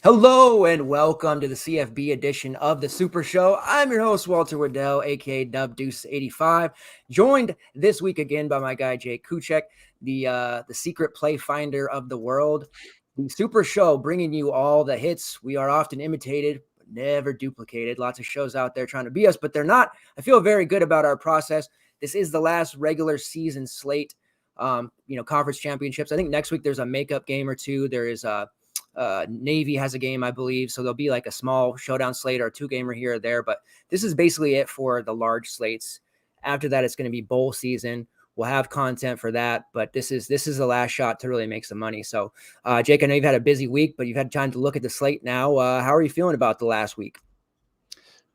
Hello and welcome to the CFB edition of the Super Show. I'm your host, Walter Waddell, aka Deuce85, joined this week again by my guy Jake Kucheck, the secret play finder of the world. The Super Show, bringing you all the hits. We are often imitated, but never duplicated. Lots of shows out there trying to be us, but they're not. I feel very good about our process. This is the last regular season slate. Conference championships. I think next week there's a makeup game or two. There is Navy has a game, I believe. So there'll be like a small showdown slate or a 2-gamer here or there. But this is basically it for the large slates. After that, it's going to be bowl season. We'll have content for that, but this is the last shot to really make some money. So, Jake, I know you've had a busy week, but you've had time to look at the slate now. How are you feeling about the last week?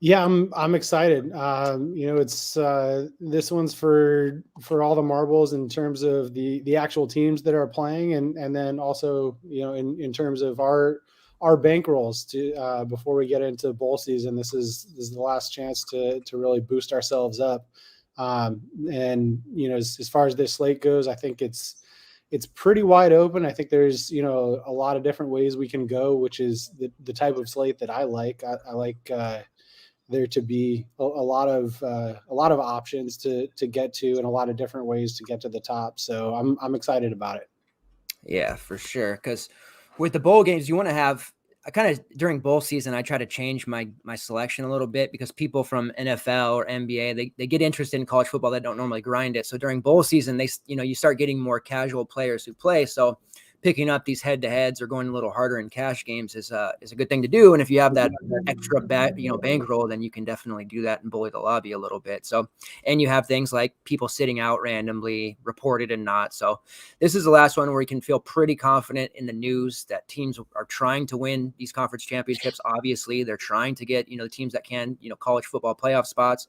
Yeah, I'm excited. It's this one's for all the marbles in terms of the actual teams that are playing, and then also in terms of our bankrolls to before we get into bowl season. This is the last chance to really boost ourselves up. As far as this slate goes, I think it's pretty wide open. I think there's a lot of different ways we can go, which is the type of slate that I like. I like there to be a lot of options to get to, and a lot of different ways to get to the top. So I'm excited about it. Yeah, for sure. Because with the bowl games, you want to have during bowl season, I try to change my selection a little bit because people from NFL or NBA, they get interested in college football that don't normally grind it. So during bowl season, you start getting more casual players who play. So picking up these head-to-heads or going a little harder in cash games is a good thing to do. And if you have that extra bankroll, then you can definitely do that and bully the lobby a little bit. So, and you have things like people sitting out randomly, reported and not. So this is the last one where you can feel pretty confident in the news that teams are trying to win these conference championships. Obviously, they're trying to get, the teams that can, college football playoff spots.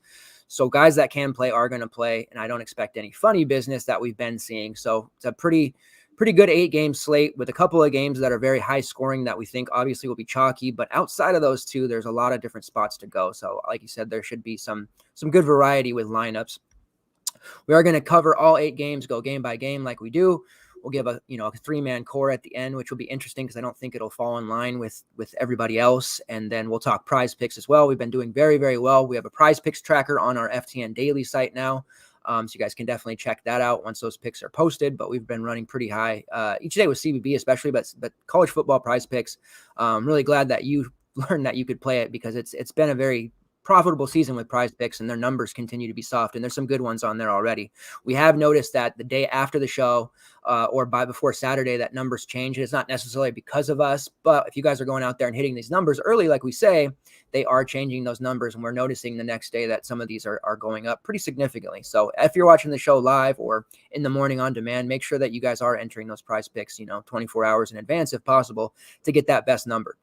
So guys that can play are going to play, and I don't expect any funny business that we've been seeing. So it's a pretty good 8-game slate with a couple of games that are very high scoring that we think obviously will be chalky, but outside of those two, there's a lot of different spots to go. So like you said, there should be some good variety with lineups. We are going to cover all 8 games, go game by game like we do. We'll give a 3-man core at the end, which will be interesting because I don't think it'll fall in line with everybody else. And then we'll talk prize picks as well. We've been doing very, very well. We have a prize picks tracker on our FTN daily site now. So you guys can definitely check that out once those picks are posted, but we've been running pretty high each day with CBB, especially, but college football prize picks. I'm really glad that you learned that you could play it because it's been a very profitable season with prize picks, and their numbers continue to be soft, and there's some good ones on there already. We have noticed that the day after the show or before Saturday, that numbers change. It's not necessarily because of us, but if you guys are going out there and hitting these numbers early, like we say, they are changing those numbers, and we're noticing the next day that some of these are going up pretty significantly. So if you're watching the show live or in the morning on demand, make sure that you guys are entering those prize picks, 24 hours in advance if possible, to get that best number.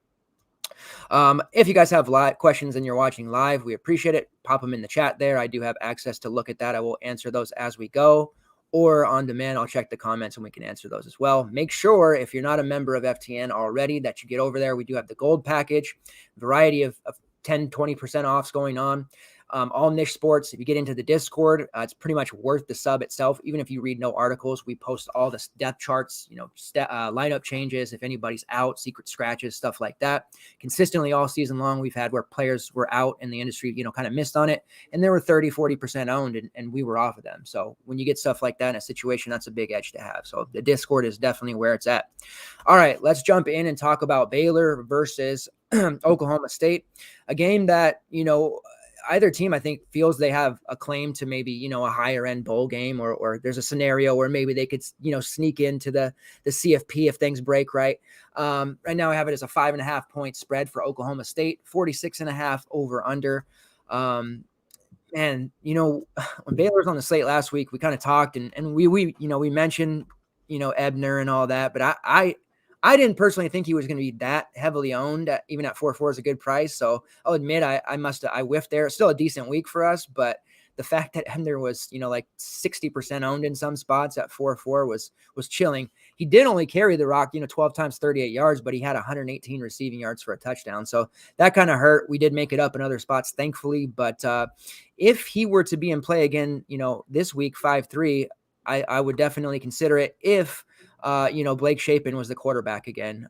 If you guys have live questions and you're watching live, we appreciate it. Pop them in the chat there. I do have access to look at that. I will answer those as we go, or on demand. I'll check the comments and we can answer those as well. Make sure if you're not a member of FTN already that you get over there. We do have the gold package, variety of 10, 20% offs going on. All niche sports. If you get into the Discord, it's pretty much worth the sub itself. Even if you read no articles, we post all the depth charts, lineup changes, if anybody's out, secret scratches, stuff like that. Consistently all season long, we've had where players were out and the industry, kind of missed on it. And they were 30, 40% owned and we were off of them. So when you get stuff like that in a situation, that's a big edge to have. So the Discord is definitely where it's at. All right, let's jump in and talk about Baylor versus Oklahoma State, a game that, either team, I think, feels they have a claim to maybe, a higher end bowl game, or there's a scenario where maybe they could, sneak into the CFP if things break right. Right now I have it as a 5.5 point spread for Oklahoma State, 46.5 over under. And, when Baylor was on the slate last week, we kind of talked and we mentioned, Ebner and all that, but I didn't personally think he was going to be that heavily owned, even at 4.4 is a good price. So I'll admit I whiffed there. It's still a decent week for us, but the fact that Ebner was, like 60% owned in some spots at 4.4 was chilling. He did only carry the rock, 12 times 38 yards, but he had 118 receiving yards for a touchdown. So that kind of hurt. We did make it up in other spots, thankfully. But if he were to be in play again, this week, 5.3, I would definitely consider it if Blake Shapen was the quarterback again.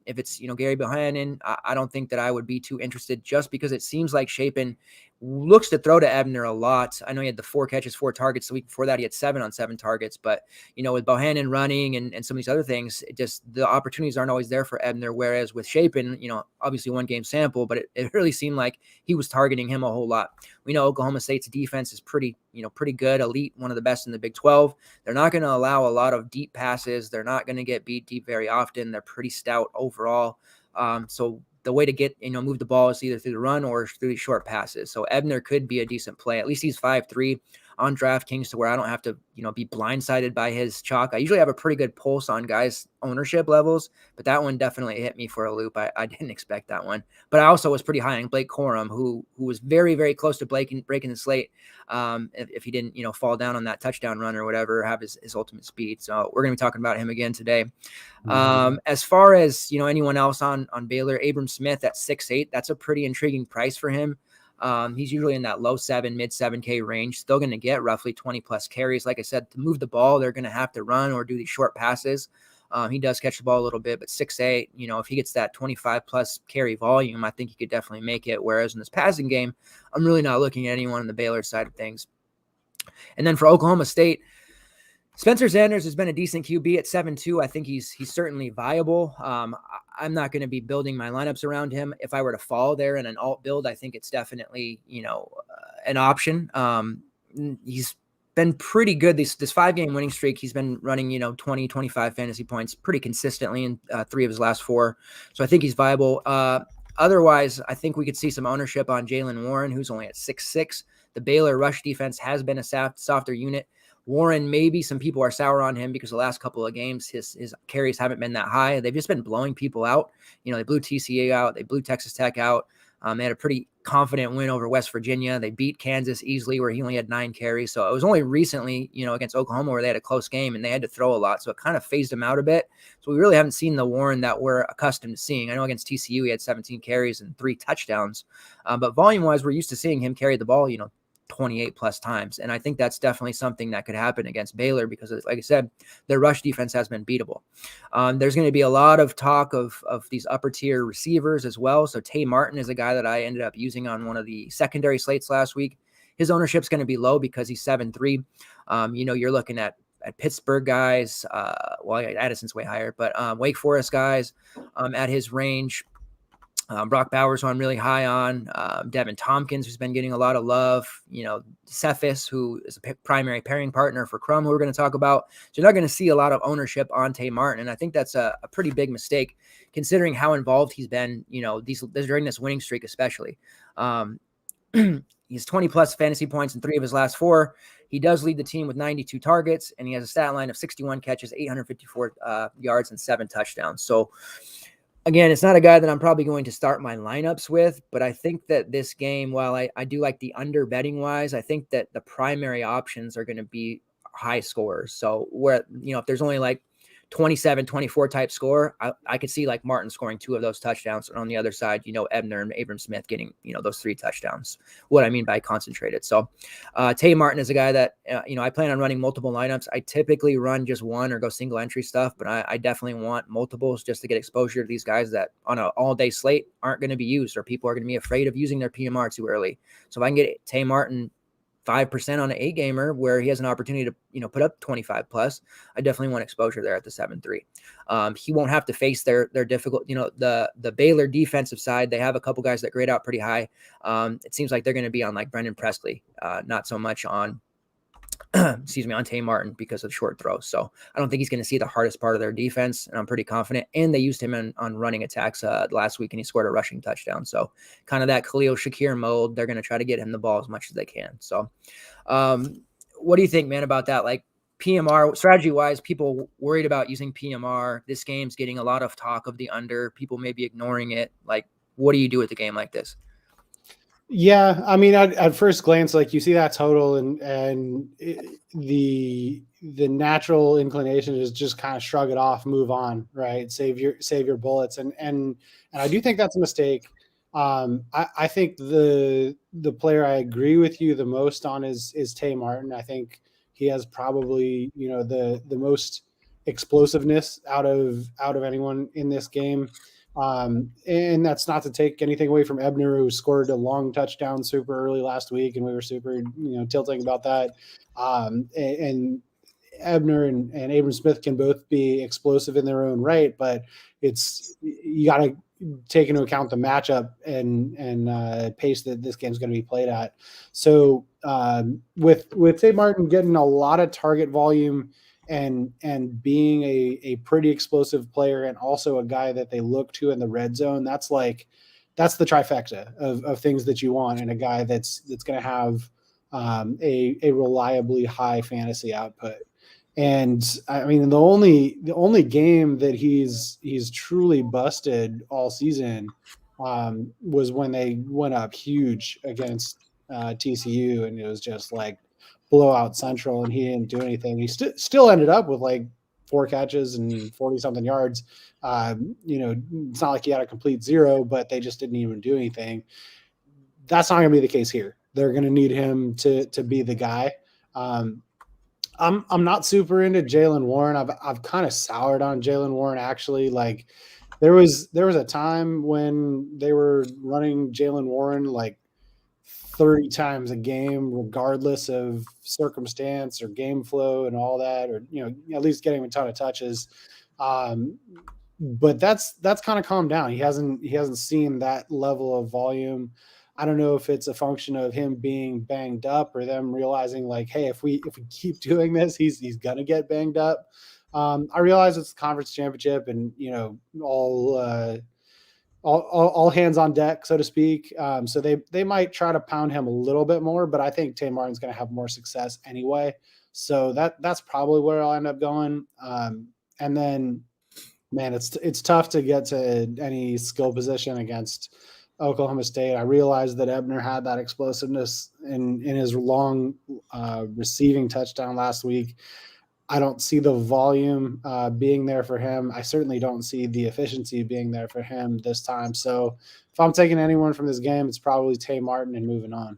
If it's, Gary Bohannon, I don't think that I would be too interested just because it seems like Shapen looks to throw to Ebner a lot. I know he had the 4 catches, 4 targets. The week before that, he had 7 on 7 targets. But, with Bohannon running and some of these other things, the opportunities aren't always there for Ebner. Whereas with Shapen, obviously 1 game sample, but it really seemed like he was targeting him a whole lot. We know Oklahoma State's defense is pretty good, elite, one of the best in the Big 12. They're not going to allow a lot of deep passes. They're not going to get beat deep very often. They're pretty stout overall. So the way to get, move the ball is either through the run or through the short passes. So Ebner could be a decent play. At least he's 5'3" on DraftKings to where I don't have to, be blindsided by his chalk. I usually have a pretty good pulse on guys' ownership levels, but that one definitely hit me for a loop. I didn't expect that one. But I also was pretty high on Blake Corum, who was very, very close to breaking the slate if he didn't, fall down on that touchdown run or whatever, have his ultimate speed. So we're going to be talking about him again today. As far as, anyone else on Baylor, Abram Smith at 6'8", that's a pretty intriguing price for him. He's usually in that low 7, mid 7K range, still going to get roughly 20 plus carries. Like I said, to move the ball, they're going to have to run or do these short passes. He does catch the ball a little bit, but 6'8", if he gets that 25 plus carry volume, I think he could definitely make it. Whereas in this passing game, I'm really not looking at anyone on the Baylor side of things. And then for Oklahoma State, Spencer Sanders has been a decent QB at 7.2. I think he's certainly viable. I'm not going to be building my lineups around him. If I were to fall there in an alt build, I think it's definitely, an option. He's been pretty good. This 5-game winning streak, he's been running, 20, 25 fantasy points pretty consistently in 3 of his last 4. So I think he's viable. Otherwise, I think we could see some ownership on Jaylen Warren, who's only at 6'6". The Baylor rush defense has been a softer unit. Warren, maybe some people are sour on him because the last couple of games, his carries haven't been that high. They've just been blowing people out. They blew TCU out. They blew Texas Tech out. They had a pretty confident win over West Virginia. They beat Kansas easily where he only had 9 carries. So it was only recently, against Oklahoma where they had a close game and they had to throw a lot. So it kind of phased him out a bit. So we really haven't seen the Warren that we're accustomed to seeing. I know against TCU, he had 17 carries and 3 touchdowns. But volume-wise, we're used to seeing him carry the ball, 28 plus times. And I think that's definitely something that could happen against Baylor because, like I said, their rush defense has been beatable. There's going to be a lot of talk of these upper tier receivers as well. So Tay Martin is a guy that I ended up using on one of the secondary slates last week. His ownership's going to be low because he's 7'3". You're looking at Pittsburgh guys. Addison's way higher, but Wake Forest guys at his range. Brock Bowers, who I'm really high on, Devin Thompkins, who's been getting a lot of love, Cephas, who is a primary pairing partner for Crum, who we're going to talk about. So you're not going to see a lot of ownership on Tay Martin. And I think that's a pretty big mistake considering how involved he's been, during this winning streak, especially. He's 20 plus fantasy points in 3 of his last 4. He does lead the team with 92 targets, and he has a stat line of 61 catches, 854 yards, and 7 touchdowns. So, again, it's not a guy that I'm probably going to start my lineups with, but I think that this game, while I do like the under betting wise, I think that the primary options are going to be high scores. So where, if there's only like 27, 24 type score, I could see like Martin scoring 2 of those touchdowns. And on the other side, Ebner and Abram Smith getting, those 3 touchdowns, what I mean by concentrated. So Tay Martin is a guy that, I plan on running multiple lineups. I typically run just one or go single entry stuff, but I definitely want multiples just to get exposure to these guys that on an all day slate aren't going to be used, or people are going to be afraid of using their PMR too early. So if I can get Tay Martin 5% on an 8-gamer where he has an opportunity to, put up 25 plus, I definitely want exposure there at the 7.3. He won't have to face their difficult, the Baylor defensive side. They have a couple guys that grade out pretty high. It seems like they're going to be on like Brendan Presley, not so much on, on Tay Martin because of short throws. So I don't think he's going to see the hardest part of their defense, and I'm pretty confident. And they used him on running attacks last week, and he scored a rushing touchdown. So kind of that Khalil Shakir mode. They're going to try to get him the ball as much as they can. So what do you think, man, about that? Like PMR strategy wise, people worried about using PMR. This game's getting a lot of talk of the under. People may be ignoring it. Like, what do you do with a game like this? Yeah, I mean, at first glance, like you see that total, and the natural inclination is just kind of shrug it off, move on, right? Save your bullets, and I do think that's a mistake. I think the player I agree with you the most on is Tay Martin. I think he has probably the most explosiveness out of anyone in this game. And that's not to take anything away from Ebner, who scored a long touchdown super early last week, and we were super, tilting about that. And Ebner and Abram Smith can both be explosive in their own right, but you got to take into account the matchup and pace that this game's going to be played at. So with Tay Martin getting a lot of target volume and being a pretty explosive player, and also a guy that they look to in the red zone, that's the trifecta of things that you want in a guy that's going to have a reliably high fantasy output. And I mean, the only game that he's truly busted all season was when they went up huge against TCU, and it was just like blowout central, and he didn't do anything. He still ended up with like 4 catches and 40 something yards. It's not like he had a complete zero, but they just didn't even do anything. That's not going to be the case here. They're going to need him to be the guy. I'm not super into Jaylen Warren. I've kind of soured on Jaylen Warren, actually. Like there was a time when they were running Jaylen Warren like 30 times a game, regardless of circumstance or game flow and all that, or at least getting a ton of touches. But that's kind of calmed down. He hasn't seen that level of volume. I don't know if it's a function of him being banged up, or them realizing like, hey, if we keep doing this, he's gonna get banged up. I realize it's the conference championship, and all hands on deck, so to speak. So they might try to pound him a little bit more, but I think Tay Martin's going to have more success anyway. So that's probably where I'll end up going. And then, man, it's tough to get to any skill position against Oklahoma State. I realized that Ebner had that explosiveness in his long receiving touchdown last week. I don't see the volume being there for him. I certainly don't see the efficiency being there for him this time. So if I'm taking anyone from this game, it's probably Tay Martin and moving on.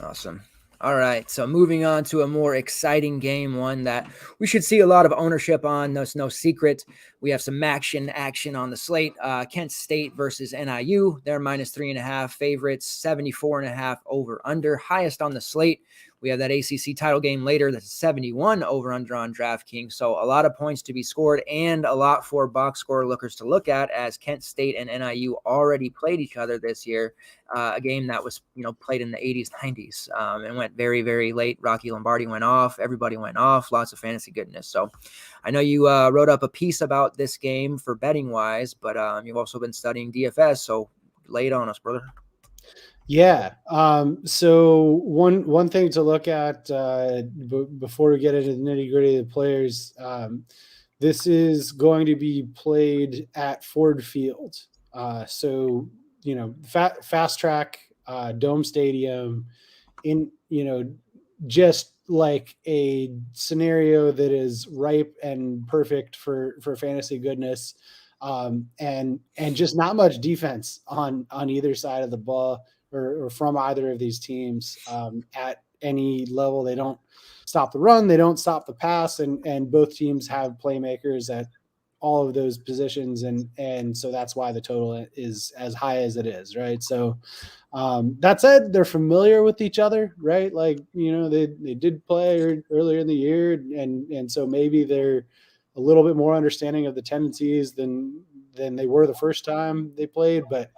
Awesome. All right, so moving on to a more exciting game, one that we should see a lot of ownership on. That's no secret. We have some action on the slate. Kent State versus NIU. They're -3.5 favorites, 74.5 over under. Highest on the slate. We have that ACC title game later. That's 71 over under on DraftKings. So a lot of points to be scored, and a lot for box score lookers to look at, as Kent State and NIU already played each other this year. A game that was played in the 80s, 90s, and went very, very late. Rocky Lombardi went off. Everybody went off. Lots of fantasy goodness. So I know you wrote up a piece about this game for betting wise, but you've also been studying DFS. So lay it on us, brother. Yeah. So one thing to look at before we get into the nitty gritty of the players, this is going to be played at Ford Field. So fast track, dome stadium, in just like a scenario that is ripe and perfect for fantasy goodness, and just not much defense on either side of the ball, or from either of these teams at any level. They don't stop the run, they don't stop the pass, and both teams have playmakers at all of those positions, and so that's why the total is as high as it is, right? So that said, they're familiar with each other, right? Like they did play earlier in the year, and so maybe they're a little bit more understanding of the tendencies than they were the first time they played. But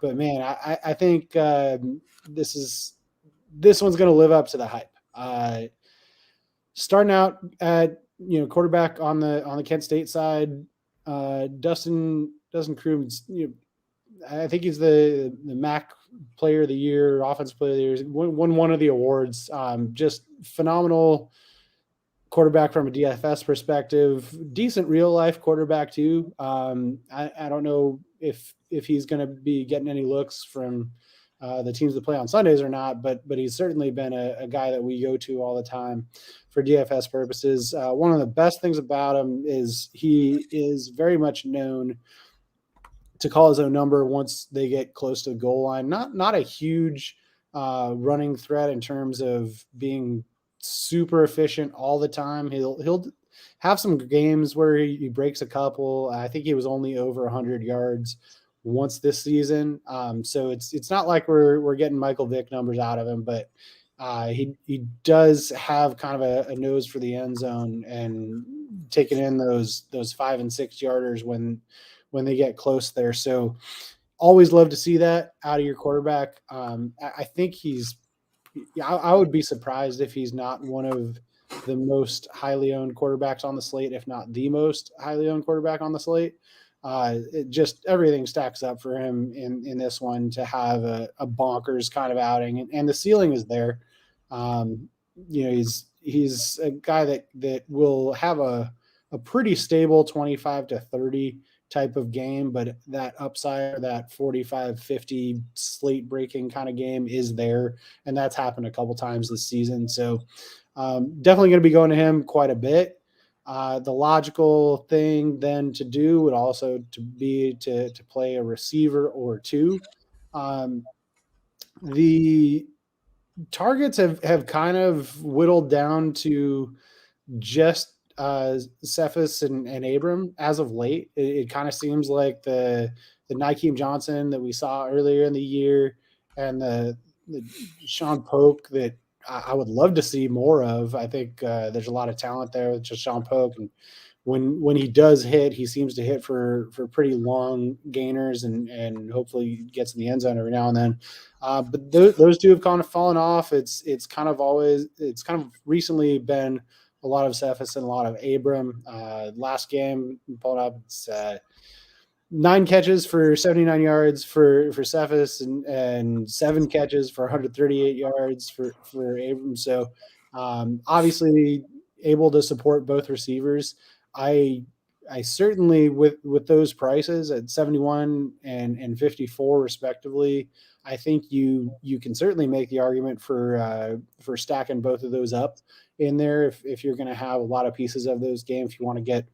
man, I think this one's going to live up to the hype. Starting out at quarterback on the Kent State side, Dustin Crooms, I think he's the MAC Player of the Year, Offensive Player of the Year. Won one of the awards. Just phenomenal quarterback from a DFS perspective. Decent real life quarterback too. I don't know if he's going to be getting any looks from the teams that play on Sundays or not, but he's certainly been a guy that we go to all the time for DFS purposes. One of the best things about him is he is very much known to call his own number once they get close to the goal line. Not a huge running threat in terms of being super efficient all the time. He'll have some games where he breaks a couple. I think he was only over 100 yards once this season. So it's not like we're getting Michael Vick numbers out of him, but he does have kind of a nose for the end zone and taking in those 5 and 6 yarders when they get close there. So always love to see that out of your quarterback. I think I would be surprised if he's not one of the most highly owned quarterbacks on the slate, if not the most highly owned quarterback on the slate. It just everything stacks up for him in this one to have a bonkers kind of outing, and the ceiling is there. He's a guy that will have a pretty stable 25 to 30 type of game, but that upside, that 45-50 slate breaking kind of game is there, and that's happened a couple times this season. So definitely going to be going to him quite a bit. The logical thing then to do would also be to play a receiver or two. The targets have kind of whittled down to just Cephas and Abram as of late. It kind of seems like the Nykeem Johnson that we saw earlier in the year and the Sean Polk that I would love to see more of. I think there's a lot of talent there with just Sean Polk, and when he does hit, he seems to hit for pretty long gainers and hopefully gets in the end zone every now and then. But those two have kind of fallen off. It's kind of recently been a lot of Cephas and a lot of Abram. Last game, pulled up, it's 9 catches for 79 yards for Cephas and 7 catches for 138 yards for Abram. So obviously able to support both receivers. I certainly with those prices at 71 and 54 respectively, I think you can certainly make the argument for stacking both of those up in there if you're going to have a lot of pieces of those games. If you want to get,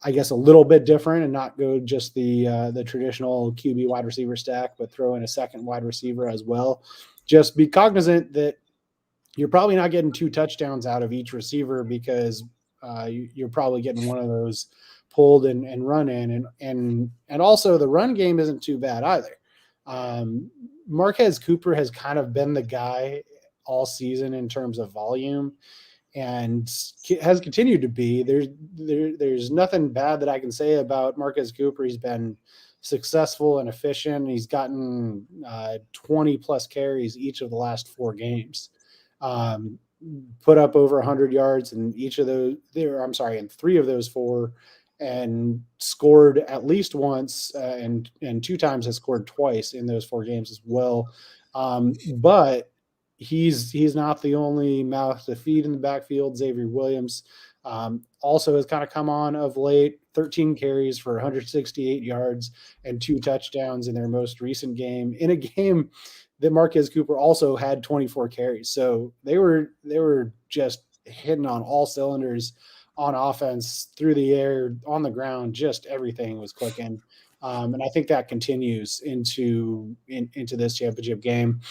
I guess, a little bit different and not go just the traditional QB wide receiver stack, but throw in a second wide receiver as well. Just be cognizant that you're probably not getting 2 touchdowns out of each receiver because you're probably getting one of those pulled and run in. And also the run game isn't too bad either. Marquez Cooper has kind of been the guy all season in terms of volume and has continued to be. There's nothing bad that I can say about Marquez Cooper. He's been successful and efficient. He's gotten 20 plus carries each of the last 4 games. Put up over 100 yards in each of those. In 3 of those 4, and scored at least once, and 2 times has scored twice in those 4 games as well. But he's not the only mouth to feed in the backfield. Xavier Williams also has kind of come on of late. 13 carries for 168 yards and 2 touchdowns in their most recent game, in a game that Marquez Cooper also had 24 carries. So they were just hitting on all cylinders on offense, through the air, on the ground, just everything was clicking. And I think that continues into this championship game.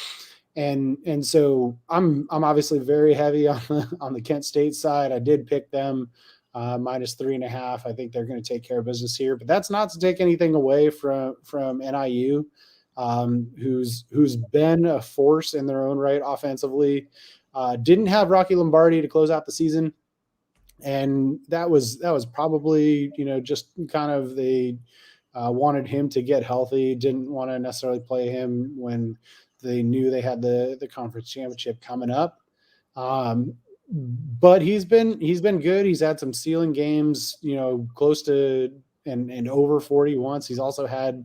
And so I'm obviously very heavy on the Kent State side. I did pick them minus 3.5. I think they're going to take care of business here, but that's not to take anything away from NIU. Who's been a force in their own right offensively. Didn't have Rocky Lombardi to close out the season, and that was probably just kind of they wanted him to get healthy. Didn't want to necessarily play him when they knew they had the conference championship coming up. But he's been good. He's had some ceiling games, close to and over 40 once. He's also had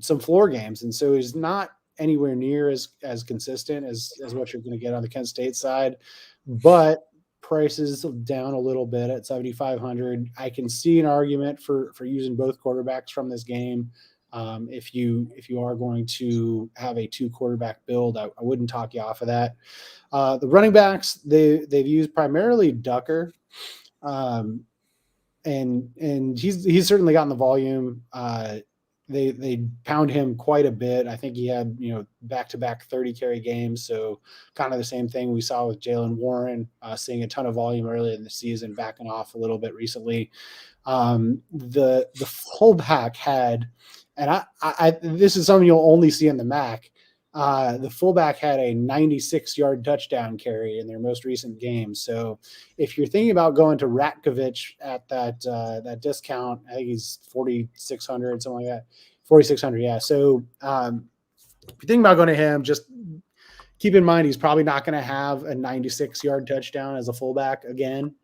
some floor games, and so he's not anywhere near as consistent as what you're going to get on the Kent State side, but prices down a little bit at 7,500. I can see an argument for using both quarterbacks from this game. If you are going to have a 2 quarterback build, I wouldn't talk you off of that. The running backs, they've used primarily Ducker, and he's certainly gotten the volume. they pound him quite a bit. I think he had, you know, back-to-back 30 carry games. So kind of the same thing we saw with Jalen Warren, seeing a ton of volume early in the season, backing off a little bit recently. The fullback had, and I this is something you'll only see in the MAC. The fullback had a 96-yard touchdown carry in their most recent game. So if you're thinking about going to Ratkovich at that discount, I think he's 4,600, something like that. 4,600, yeah. So if you're thinking about going to him, just keep in mind he's probably not going to have a 96-yard touchdown as a fullback again.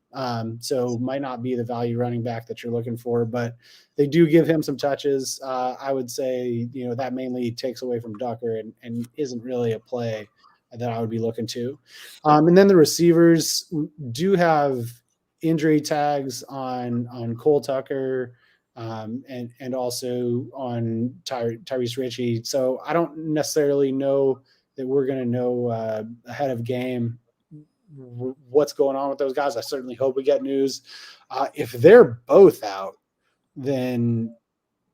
So might not be the value running back that you're looking for, but they do give him some touches. I would say, you know, that mainly takes away from Ducker and isn't really a play that I would be looking to. And then the receivers do have injury tags on Cole Tucker, and also on Tyrese Ritchie. So I don't necessarily know that we're going to know ahead of game what's going on with those guys. I certainly hope we get news. If they're both out, then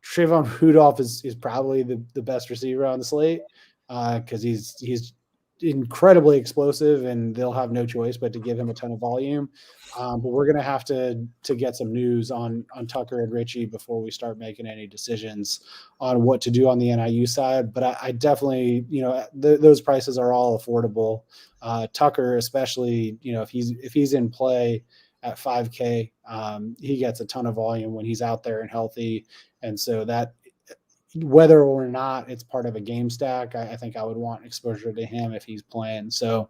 Trayvon Rudolph is probably the best receiver on the slate, because he's incredibly explosive, and they'll have no choice but to give him a ton of volume. But we're going to have to get some news on Tucker and Ritchie before we start making any decisions on what to do on the NIU side. But I definitely, you know, those prices are all affordable. Tucker, especially, you know, if he's in play at 5K, he gets a ton of volume when he's out there and healthy. And so that, whether or not it's part of a game stack, I think I would want exposure to him if he's playing. So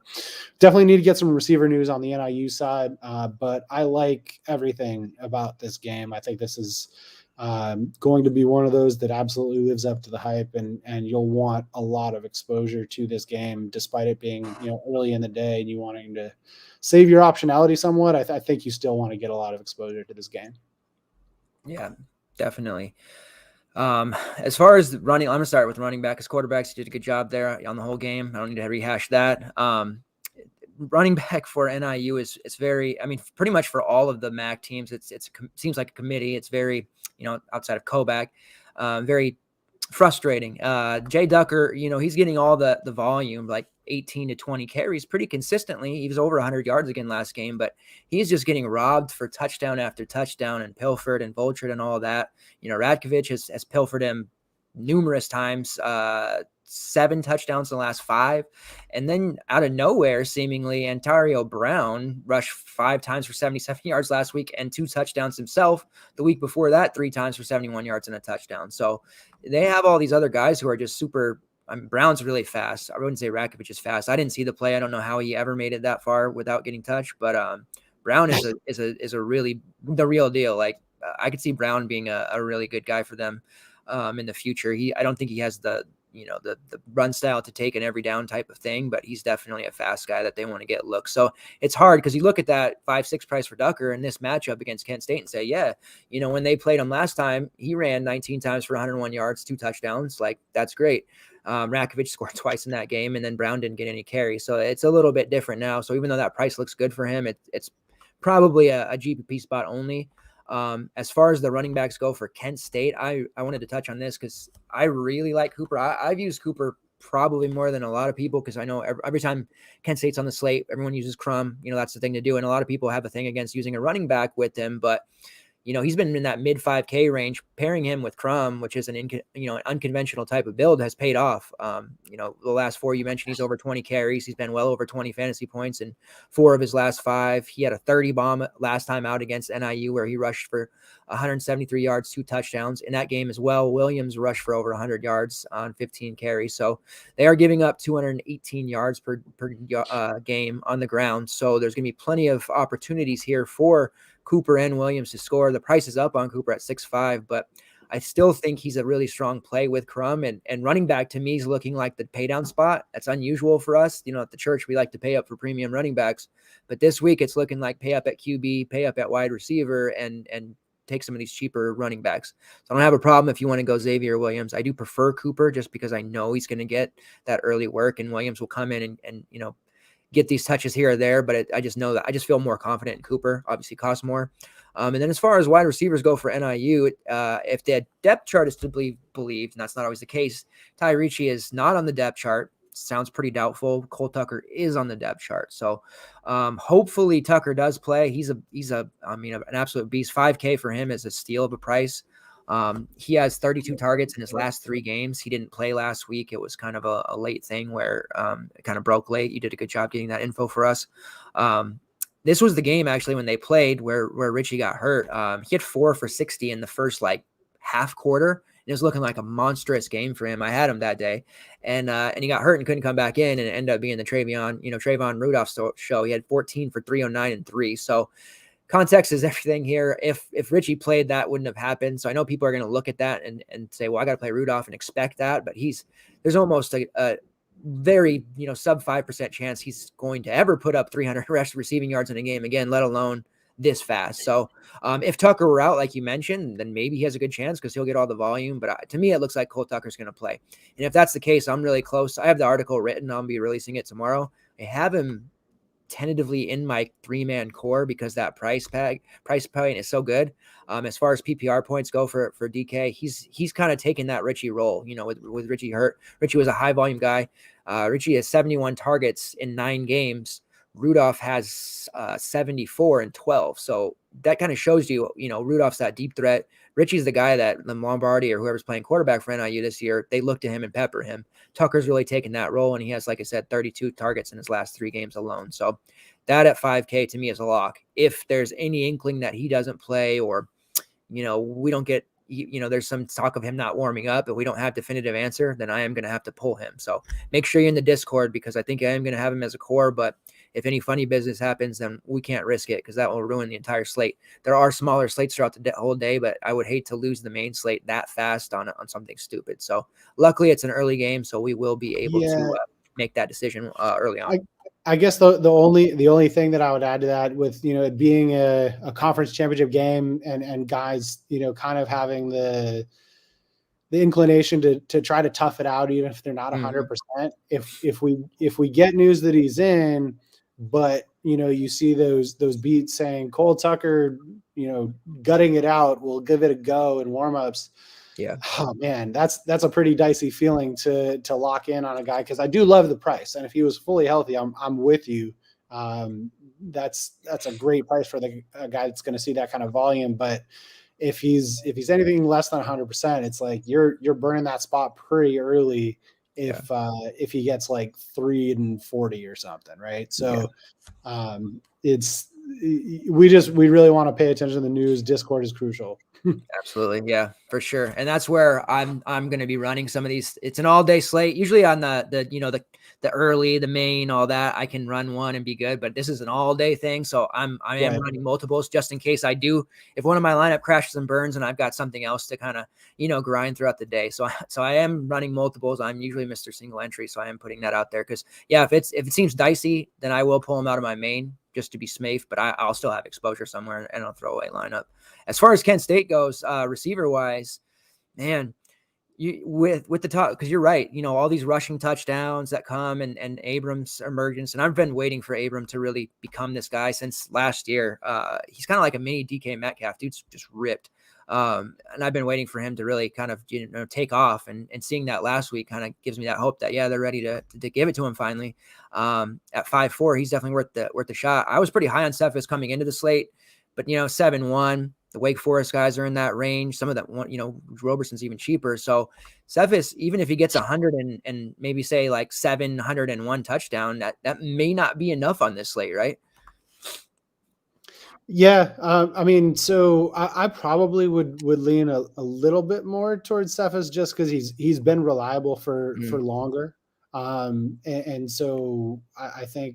definitely need to get some receiver news on the NIU side. But I like everything about this game. I think this is going to be one of those that absolutely lives up to the hype, and you'll want a lot of exposure to this game, despite it being, you know, early in the day and you wanting to save your optionality somewhat. I think you still want to get a lot of exposure to this game. Yeah, definitely. As far as running, I'm gonna start with running back as quarterbacks. Did a good job there on the whole game. I don't need to rehash that. Running back for NIU it's very, I mean, pretty much for all of the MAC teams, it seems like a committee. It's very, you know, outside of Kovac, very frustrating. Jay Ducker, you know, he's getting all the volume, like 18 to 20 carries pretty consistently. He was over 100 yards again last game, but he's just getting robbed for touchdown after touchdown and pilfered and vultured and all of that. You know, Ratkovich has pilfered him numerous times, 7 touchdowns in the last 5. And then out of nowhere, seemingly, Antario Brown rushed 5 times for 77 yards last week and 2 touchdowns himself. The week before that, 3 times for 71 yards and a touchdown. So they have all these other guys who are just super. I mean, Brown's really fast. I wouldn't say Ratkovich is fast. I didn't see the play. I don't know how he ever made it that far without getting touched, but Brown is a really the real deal. Like I could see Brown being a really good guy for them in the future. I don't think he has the run style to take an every down type of thing, but he's definitely a fast guy that they want to get looks. So it's hard because you look at that 5-6 price for Ducker in this matchup against Kent State and say, yeah, you know, when they played him last time, he ran 19 times for 101 yards, 2 touchdowns. Like that's great. Ratkovich scored twice in that game, and then Brown didn't get any carries. So it's a little bit different now. So even though that price looks good for him, it's probably a GPP spot only. As far as the running backs go for Kent State, I wanted to touch on this because I really like Cooper. I've used Cooper probably more than a lot of people because I know every time Kent State's on the slate, everyone uses Crum. You know, that's the thing to do. And a lot of people have a thing against using a running back with him, but you know, he's been in that mid 5K range. Pairing him with Crum, which is an unconventional type of build, has paid off. You know, the last 4 you mentioned, he's over 20 carries. He's been well over 20 fantasy points in 4 of his last 5. He had a 30 bomb last time out against NIU where he rushed for 173 yards, 2 touchdowns. In that game as well, Williams rushed for over 100 yards on 15 carries. So they are giving up 218 yards per game on the ground. So there's going to be plenty of opportunities here for Cooper and Williams to score. The price is up on Cooper at 6.5, but I still think he's a really strong play with Crum, and running back to me is looking like the pay down spot. That's unusual for us. You know, at the church, we like to pay up for premium running backs, but this week it's looking like pay up at QB, pay up at wide receiver, and take some of these cheaper running backs. So I don't have a problem if you want to go Xavier Williams. I do prefer Cooper just because I know he's going to get that early work, and Williams will come in and you know, get these touches here or there, but I just know that I just feel more confident in Cooper. Obviously costs more. And then as far as wide receivers go for NIU, if the depth chart is to be believed, and that's not always the case, Ty Ricci is not on the depth chart. Sounds pretty doubtful. Cole Tucker is on the depth chart. So hopefully Tucker does play. He's an absolute beast. 5K for him is a steal of a price. He has 32 targets in his last 3 games. He didn't play last week. It was kind of a late thing where it kind of broke late. You did a good job getting that info for us. This was the game actually when they played where Richie got hurt. He had 4 for 60 in the first half quarter. It was looking like a monstrous game for him. I had him that day, and he got hurt and couldn't come back in, and it ended up being the Trayvon Rudolph show. He had 14 for 309 and 3. So context is everything here. If Richie played, that wouldn't have happened. So I know people are going to look at that and say, well, I got to play Rudolph and expect that, but there's almost a very sub 5% chance he's going to ever put up 300 receiving yards in a game again, let alone this fast. So if Tucker were out, like you mentioned, then maybe he has a good chance because he'll get all the volume. But to me, it looks like Cole Tucker's going to play. And if that's the case, I'm really close. I have the article written. I'll be releasing it tomorrow. I have him tentatively in my 3-man core because that price point is so good. As far as PPR points go for DK, he's kind of taken that Richie role, with Richie hurt. Richie was a high volume guy. Richie has 71 targets in 9 games. Rudolph has 74 and 12. So that kind of shows you, Rudolph's that deep threat. Richie's the guy that the Lombardi or whoever's playing quarterback for NIU this year, they look to him and pepper him. Tucker's really taken that role, and he has, like I said, 32 targets in his last 3 games alone. So that at 5K to me is a lock. If there's any inkling that he doesn't play or, we don't get, there's some talk of him not warming up and we don't have definitive answer, then I am going to have to pull him. So make sure you're in the Discord because I think I am going to have him as a core, but if any funny business happens, then we can't risk it because that will ruin the entire slate. There are smaller slates throughout the whole day, but I would hate to lose the main slate that fast on something stupid. So luckily it's an early game, so we will be able to make that decision early on. I guess the only thing that I would add to that with, it being a conference championship game and guys, kind of having the inclination to try to tough it out, even if they're not 100%. If we get news that he's in, but you see those beats saying Cole Tucker, gutting it out, we'll give it a go in warmups. Yeah. Oh man, that's a pretty dicey feeling to lock in on a guy, because I do love the price, and if he was fully healthy, I'm with you. That's a great price for a guy that's going to see that kind of volume. But if he's anything less than 100%, it's like you're burning that spot pretty early. If he gets 3 and 40 or something, right? So we really want to pay attention to the news. Discord is crucial. Absolutely. Yeah, for sure. And that's where I'm going to be running some of these. It's an all day slate. Usually on the early, the main, all that, I can run one and be good, but this is an all day thing. So I am running multiples just in case if one of my lineup crashes and burns and I've got something else to kind of, grind throughout the day. So I am running multiples. I'm usually Mr. Single Entry. So I am putting that out there because if it seems dicey, then I will pull them out of my main just to be safe, but I'll still have exposure somewhere and I'll throw away lineup. As far as Kent State goes, receiver wise, man, with the top, because you're right, all these rushing touchdowns that come and Abram's emergence, and I've been waiting for Abram to really become this guy since last year. He's kind of like a mini DK Metcalf. Dude's just ripped. And I've been waiting for him to really kind of take off, and seeing that last week kind of gives me that hope that they're ready to give it to him finally. At 5'4", he's definitely worth the shot. I was pretty high on Cephas coming into the slate, but 7-1. The Wake Forest guys are in that range. Some of that one, Roberson's even cheaper. So Cephas, even if he gets 100 and maybe say 701 touchdown, that may not be enough on this slate, right? Yeah. So I probably would lean a little bit more towards Cephas just because he's been reliable for longer. And so I think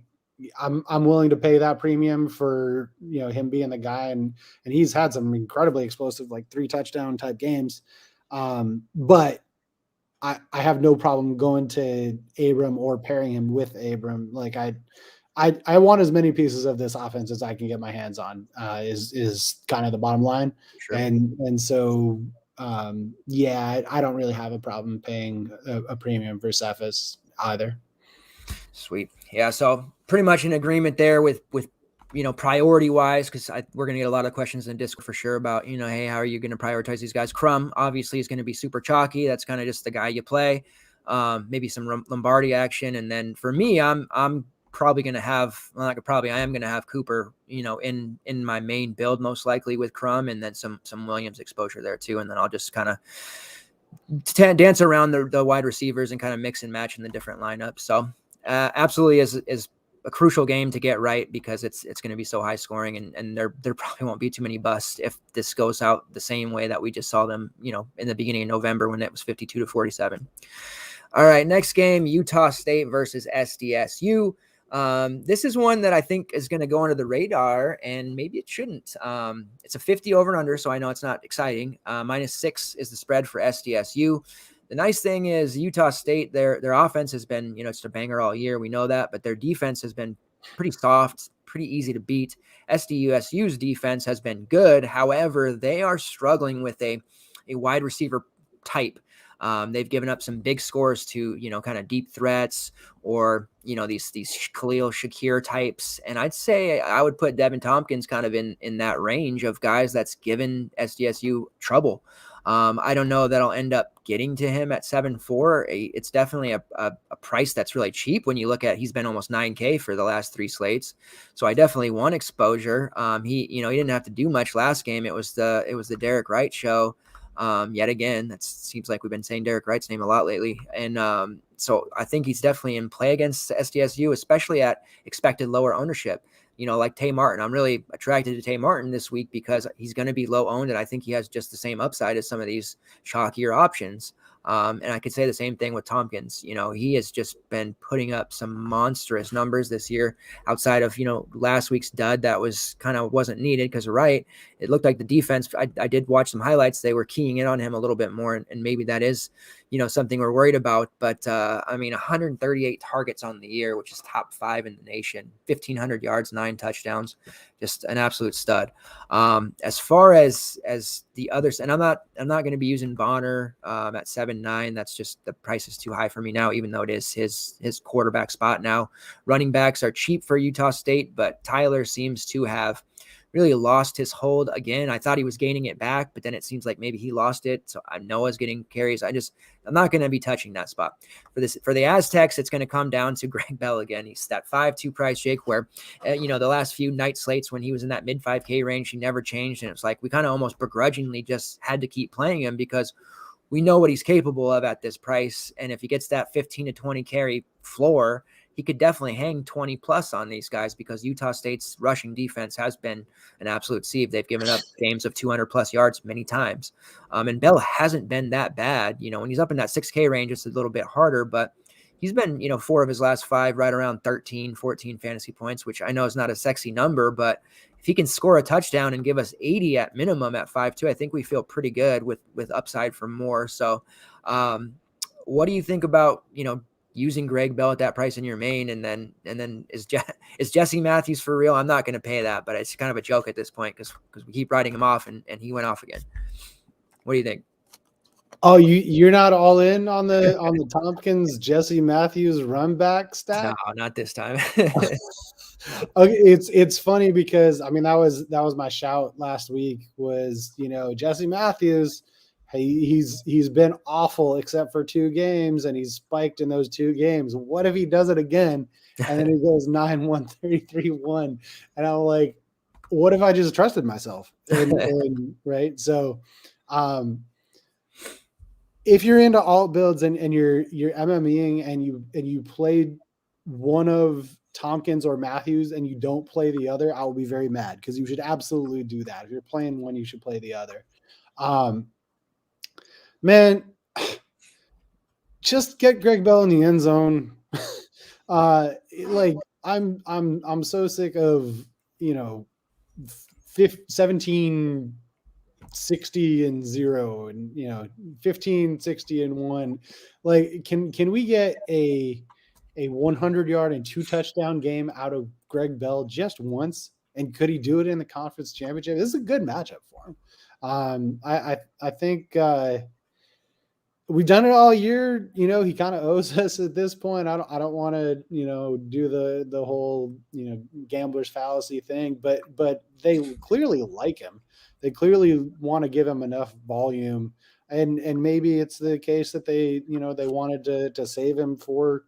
I'm willing to pay that premium for, him being the guy, and he's had some incredibly explosive, 3 touchdown type games. But I have no problem going to Abram or pairing him with Abram. I want as many pieces of this offense as I can get my hands on, is kind of the bottom line. Sure. And so, I don't really have a problem paying a premium for Cephas either. Sweet. Yeah. So pretty much in agreement there with priority wise, because we're going to get a lot of questions in Discord for sure about, hey, how are you going to prioritize these guys? Crum obviously is going to be super chalky. That's kind of just the guy you play. Maybe some Lombardi action. And then for me, I'm probably going to have, I am going to have Cooper, in my main build, most likely with Crum, and then some Williams exposure there too. And then I'll just kind of dance around the wide receivers and kind of mix and match in the different lineups. So absolutely is a crucial game to get right, because it's going to be so high scoring, and there probably won't be too many busts if this goes out the same way that we just saw them, in the beginning of November when it was 52-47. All right, next game, Utah State versus SDSU. This is one that I think is going to go under the radar, and maybe it shouldn't. It's a 50 over and under, so I know it's not exciting. -6 is the spread for SDSU. The nice thing is Utah State, their offense has been, it's a banger all year. We know that, but their defense has been pretty soft, pretty easy to beat. SDSU's defense has been good. However, they are struggling with a wide receiver type. They've given up some big scores to, kind of deep threats, or, these Khalil Shakir types. And I'd say I would put Devin Thompkins kind of in that range of guys that's given SDSU trouble. I don't know that I'll end up getting to him at 7.4. It's definitely a price that's really cheap when you look at, he's been almost 9K for the last 3 slates. So I definitely want exposure. He didn't have to do much last game. It was the Derek Wright show. Yet again, that seems like we've been saying Derek Wright's name a lot lately. And so I think he's definitely in play against SDSU, especially at expected lower ownership. Like Tay Martin. I'm really attracted to Tay Martin this week because he's going to be low owned, and I think he has just the same upside as some of these chalkier options. And I could say the same thing with Thompkins. He has just been putting up some monstrous numbers this year outside of, last week's dud that was kind of wasn't needed because of Wright. It looked like the defense, I did watch some highlights. They were keying in on him a little bit more, and maybe that is, something we're worried about. But 138 targets on the year, which is top 5 in the nation, 1,500 yards, 9 touchdowns, just an absolute stud. As far as the others, and I'm not going to be using Bonner at 7.9. That's just, the price is too high for me now, even though it is his quarterback spot now. Running backs are cheap for Utah State, but Tyler seems to have really lost his hold again. I thought he was gaining it back, but then it seems like maybe he lost it. So Noah's getting carries. I'm not going to be touching that spot for the Aztecs. It's going to come down to Greg Bell again. He's that 5.2 price, Jake, where, the last few night slates when he was in that mid 5K range, he never changed. And it's like, we kind of almost begrudgingly just had to keep playing him because we know what he's capable of at this price. And if he gets that 15 to 20 carry floor, he could definitely hang 20 plus on these guys, because Utah State's rushing defense has been an absolute sieve. They've given up games of 200 plus yards many times. And Bell hasn't been that bad. When he's up in that 6K range, it's a little bit harder, but he's been, 4 of his last 5, right around 13, 14 fantasy points, which I know is not a sexy number, but if he can score a touchdown and give us 80 at minimum at 5.2, I think we feel pretty good with upside for more. So what do you think about, using Greg Bell at that price in your main? And then is Jesse Matthews for real? I'm not going to pay that, but it's kind of a joke at this point because we keep writing him off, and he went off again. What do you think? Oh, you're not all in on the Tompkins Jesse Matthews run back stack? No, not this time. Okay, it's funny because that was my shout last week was, Jesse Matthews. He's been awful except for 2 games, and he's spiked in those 2 games. What if he does it again and then he goes 9-1, 33-1? And I'm like, what if I just trusted myself? And right. So if you're into alt builds and you're MMEing and you played one of Tompkins or Matthews and you don't play the other, I will be very mad, because you should absolutely do that. If you're playing one, you should play the other. Man, just get Greg Bell in the end zone. I'm so sick of 17 60 and 0 and 15 60 and 1. Like, can we get a 100-yard and 2 touchdown game out of Greg Bell just once? And could he do it in the conference championship? This is a good matchup for him. I think we've done it all year. He kind of owes us at this point. I don't want to, do the whole, gambler's fallacy thing, but they clearly like him. They clearly want to give him enough volume, and maybe it's the case that they wanted to save him for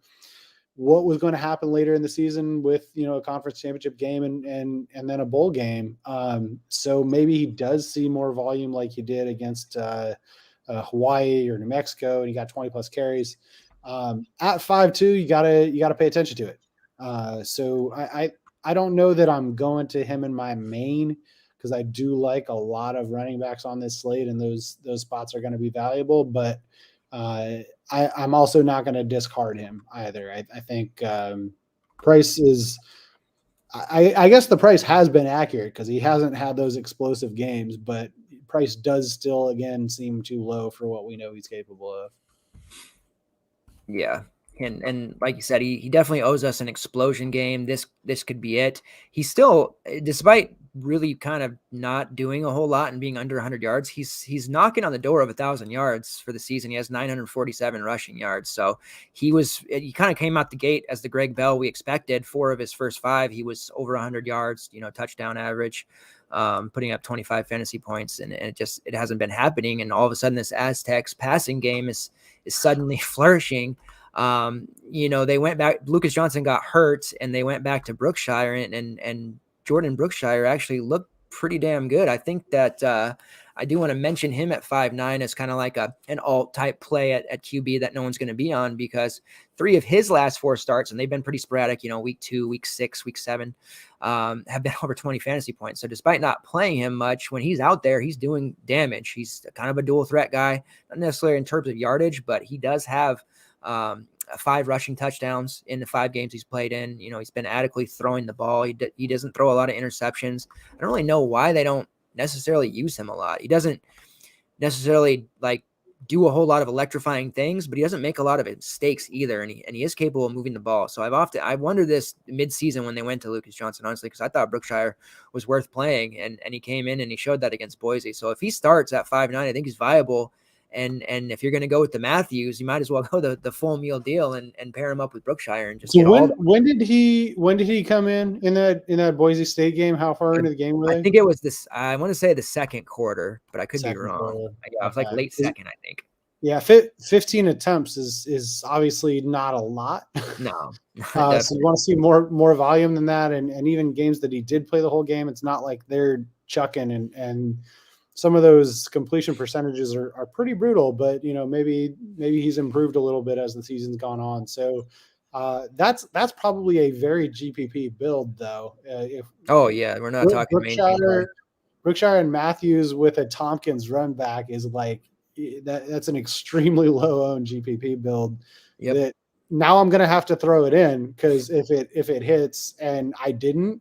what was going to happen later in the season with, a conference championship game and then a bowl game. So maybe he does see more volume like he did against Hawaii or New Mexico, and he got 20 plus carries. At 5'2", you gotta pay attention to it. So I don't know that I'm going to him in my main, because I do like a lot of running backs on this slate, and those spots are going to be valuable, but I'm also not going to discard him either. I think price is I guess the price has been accurate because he hasn't had those explosive games, but price does still, again, seem too low for what we know he's capable of. Yeah. And like you said, he definitely owes us an explosion game. This could be it. He's still, despite really kind of not doing a whole lot and being under 100 yards, he's knocking on the door of 1,000 yards for the season. He has 947 rushing yards. So he kind of came out the gate as the Greg Bell we expected. 4 of his first 5, he was over 100 yards, touchdown average, putting up 25 fantasy points, and it hasn't been happening. And all of a sudden this Aztecs passing game is suddenly flourishing. They went back, Lucas Johnson got hurt, and they went back to Brookshire, and Jordan Brookshire actually looked pretty damn good. I think that I do want to mention him at 5'9" as kind of like an alt type play at QB that no one's going to be on, because 3 of his last 4 starts, and they've been pretty sporadic, week 2, week 6, week 7, have been over 20 fantasy points. So despite not playing him much, when he's out there, he's doing damage. He's kind of a dual threat guy, not necessarily in terms of yardage, but he does have 5 rushing touchdowns in the 5 games he's played in. He's been adequately throwing the ball. He doesn't throw a lot of interceptions. I don't really know why they don't necessarily use him a lot. He doesn't necessarily do a whole lot of electrifying things, but he doesn't make a lot of mistakes either. And he is capable of moving the ball. So I wonder this mid-season when they went to Lucas Johnson, honestly, because I thought Brookshire was worth playing, and he came in and he showed that against Boise. So if he starts at 5'9", I think he's viable. And if you're going to go with the Matthews, you might as well go the full meal deal and pair him up with Brookshire and just get all. When did he come in that Boise State game? How far into the game were they? I think it was this. I want to say the second quarter, but I could be wrong. Yeah, it was like late second, I think. Yeah, 15 attempts is obviously not a lot. No. So you want to see more volume than that, and even games that he did play the whole game, it's not like they're chucking and some of those completion percentages are pretty brutal, but maybe he's improved a little bit as the season's gone on. So that's probably a very GPP build, though. We're not talking Brookshire and Matthews with a Thompkins run back is that's an extremely low owned GPP build. Yep. That now I'm gonna have to throw it in, because if it hits and I didn't,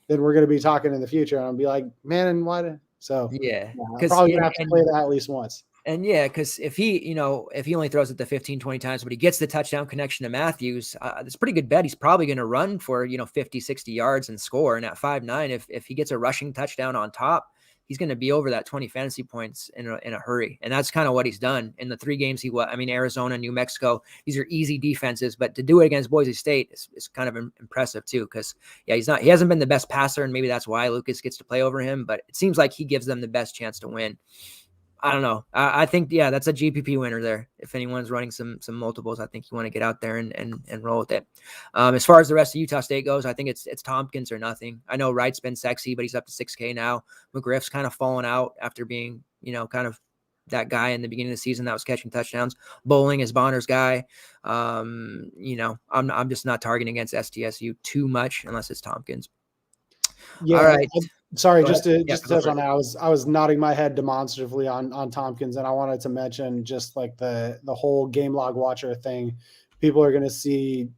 then we're gonna be talking in the future, and I'll be like, man, why? So yeah, I'm probably gonna have to play that at least once. And yeah, because if he only throws it the 15, 20 times, but he gets the touchdown connection to Matthews, it's a pretty good bet. He's probably going to run for 50, 60 yards and score. And at 5'9", if he gets a rushing touchdown on top, he's going to be over that 20 fantasy points in a hurry. And that's kind of what he's done in the 3 games Arizona, New Mexico, these are easy defenses, but to do it against Boise State is kind of impressive too. Cause he hasn't been the best passer, and maybe that's why Lucas gets to play over him, but it seems like he gives them the best chance to win. I don't know. I think, that's a GPP winner there. If anyone's running some multiples, I think you want to get out there and roll with it. As far as the rest of Utah State goes, I think it's Tompkins or nothing. I know Wright's been sexy, but he's up to 6K now. McGriff's kind of fallen out after being, kind of that guy in the beginning of the season that was catching touchdowns. Bowling is Bonner's guy. I'm just not targeting against SDSU too much unless it's Tompkins. Yeah. All right. Sorry, just to touch on that, I was nodding my head demonstratively on Tompkins, and I wanted to mention just like the whole game log watcher thing. People are going to see,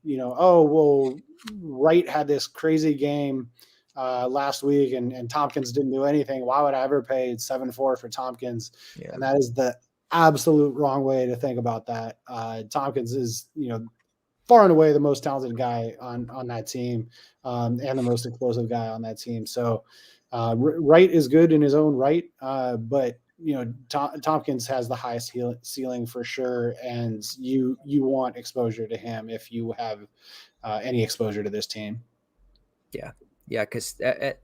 Wright had this crazy game last week, and Tompkins didn't do anything. Why would I ever pay 7-4 for Tompkins? Yeah. And that is the absolute wrong way to think about that. Tompkins is, far and away the most talented guy on that team, and the most explosive guy on that team. So Wright is good in his own right, but Tompkins has the highest ceiling for sure, and you want exposure to him if you have any exposure to this team. Yeah, because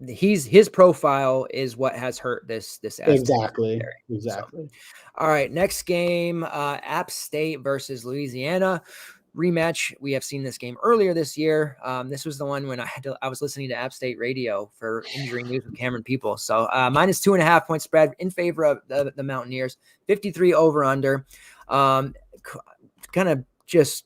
his profile is what has hurt this Exactly. So, all right, next game, App State versus Louisiana rematch. We have seen this game earlier this year. This was the one when I was listening to App State radio for injury news with Cameron People. So minus 2.5 point spread in favor of the Mountaineers, 53 over under. Kind of just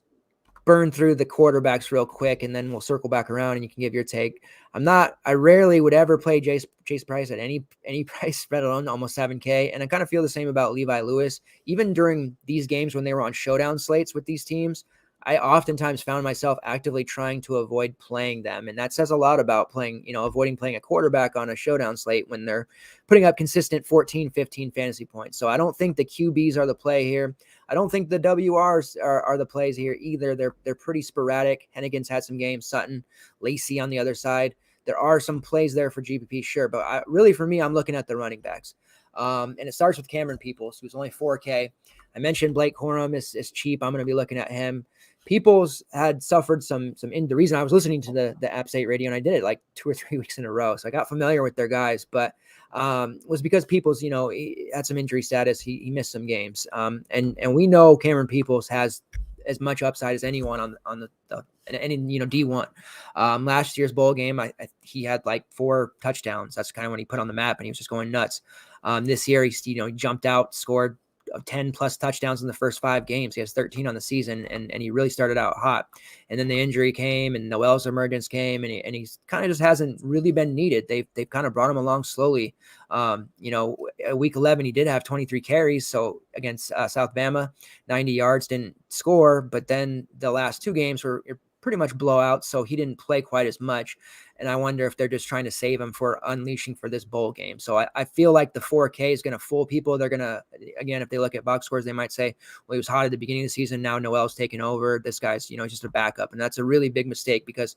burn through the quarterbacks real quick, and then we'll circle back around and you can give your take. I rarely would ever play Chase Price at any price spread alone, almost 7K. And I kind of feel the same about Levi Lewis. Even during these games when they were on showdown slates with these teams, I oftentimes found myself actively trying to avoid playing them. And that says a lot about avoiding playing a quarterback on a showdown slate when they're putting up consistent 14, 15 fantasy points. So I don't think the QBs are the play here. I don't think the WRs are the plays here either. They're pretty sporadic. Hennigan's had some games, Sutton, Lacey on the other side. There are some plays there for GPP, sure. But really, for me, I'm looking at the running backs. And it starts with Cameron Peoples, who's only 4K. I mentioned Blake Corum is cheap. I'm going to be looking at him. Peoples had suffered the reason I was listening to the App State radio, and I did it like 2 or 3 weeks in a row. So I got familiar with their guys, but was because Peoples, he had some injury status. He missed some games. And we know Cameron Peoples has as much upside as anyone on the D1. Last year's bowl game, he had like 4 touchdowns. That's kind of when he put on the map, and he was just going nuts. This year, he jumped out, scored 10 plus touchdowns in the first 5 games. He has 13 on the season, and he really started out hot. And then the injury came, and Noel's emergence came, and he's kind of just hasn't really been needed. They've kind of brought him along slowly. Week 11, he did have 23 carries. So against South Bama, 90 yards, didn't score. But then the last 2 games were pretty much blowouts, so he didn't play quite as much. And I wonder if they're just trying to save him for unleashing for this bowl game. So I feel like the 4K is going to fool people. They're going to, again, if they look at box scores, they might say, well, he was hot at the beginning of the season. Now Noel's taking over. This guy's, just a backup. And that's a really big mistake, because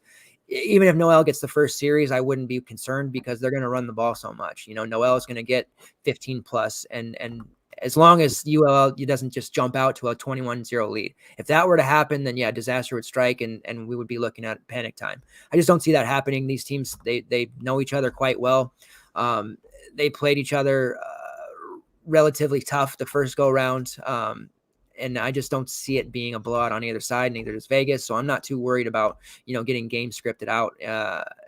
even if Noel gets the first series, I wouldn't be concerned, because they're going to run the ball so much. Noel is going to get 15 plus, and as long as ULL doesn't just jump out to a 21-0 lead. If that were to happen, then yeah, disaster would strike, and we would be looking at panic time. I just don't see that happening. These teams, they know each other quite well. They played each other relatively tough the first go round. And I just don't see it being a blowout on either side. Neither does Vegas. So I'm not too worried about, getting game scripted out.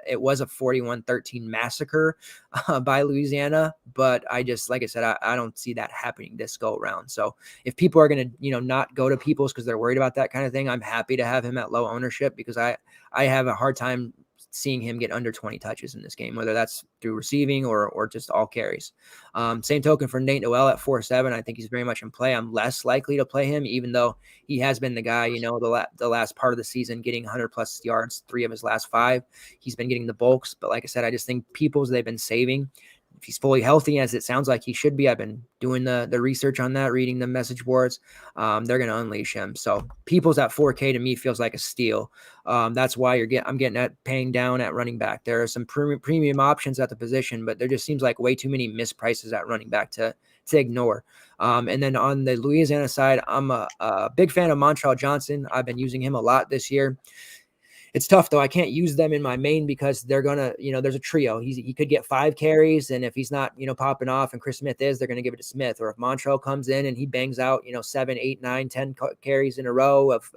It was a 41-13 massacre by Louisiana, but I just, like I said, I don't see that happening this go around. So if people are going to, not go to Peoples because they're worried about that kind of thing, I'm happy to have him at low ownership, because I have a hard time seeing him get under 20 touches in this game, whether that's through receiving or just all carries. Same token for Nate Noel at 4.7. I think he's very much in play. I'm less likely to play him, even though he has been the guy, the last part of the season getting 100 plus yards, 3 of his last 5. He's been getting the bulks, but like I said, I just think Peoples, they've been saving. If he's fully healthy, as it sounds like he should be, I've been doing the research on that, reading the message boards. They're going to unleash him. So Peoples at 4K to me feels like a steal. That's why I'm getting at paying down at running back. There are some premium options at the position, but there just seems like way too many misprices at running back to ignore. And then on the Louisiana side, I'm a big fan of Montreal Johnson. I've been using him a lot this year. It's tough, though. I can't use them in my main, because they're going to, there's a trio. He could get 5 carries, and if he's not, popping off and Chris Smith is, they're going to give it to Smith. Or if Montreal comes in and he bangs out, 7, 8, 9, 10 carries in a row of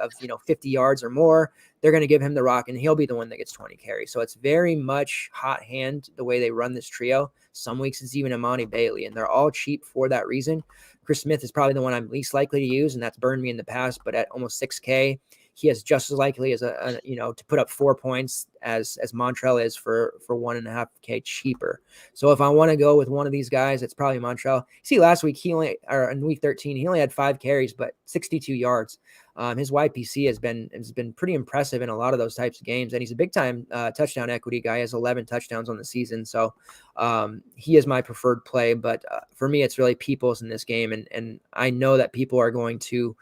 50 yards or more, they're going to give him the rock, and he'll be the one that gets 20 carries. So it's very much hot hand the way they run this trio. Some weeks it's even Amani Bailey, and they're all cheap for that reason. Chris Smith is probably the one I'm least likely to use, and that's burned me in the past, but at almost 6K, he is just as likely as to put up 4 points as Montreal is for 1.5K cheaper. So if I want to go with one of these guys, it's probably Montreal. See, last week in week 13, he only had 5 carries, but 62 yards. His YPC has been pretty impressive in a lot of those types of games, and he's a big time touchdown equity guy. He has 11 touchdowns on the season, so he is my preferred play. But for me, it's really Peoples in this game, and I know that people are going to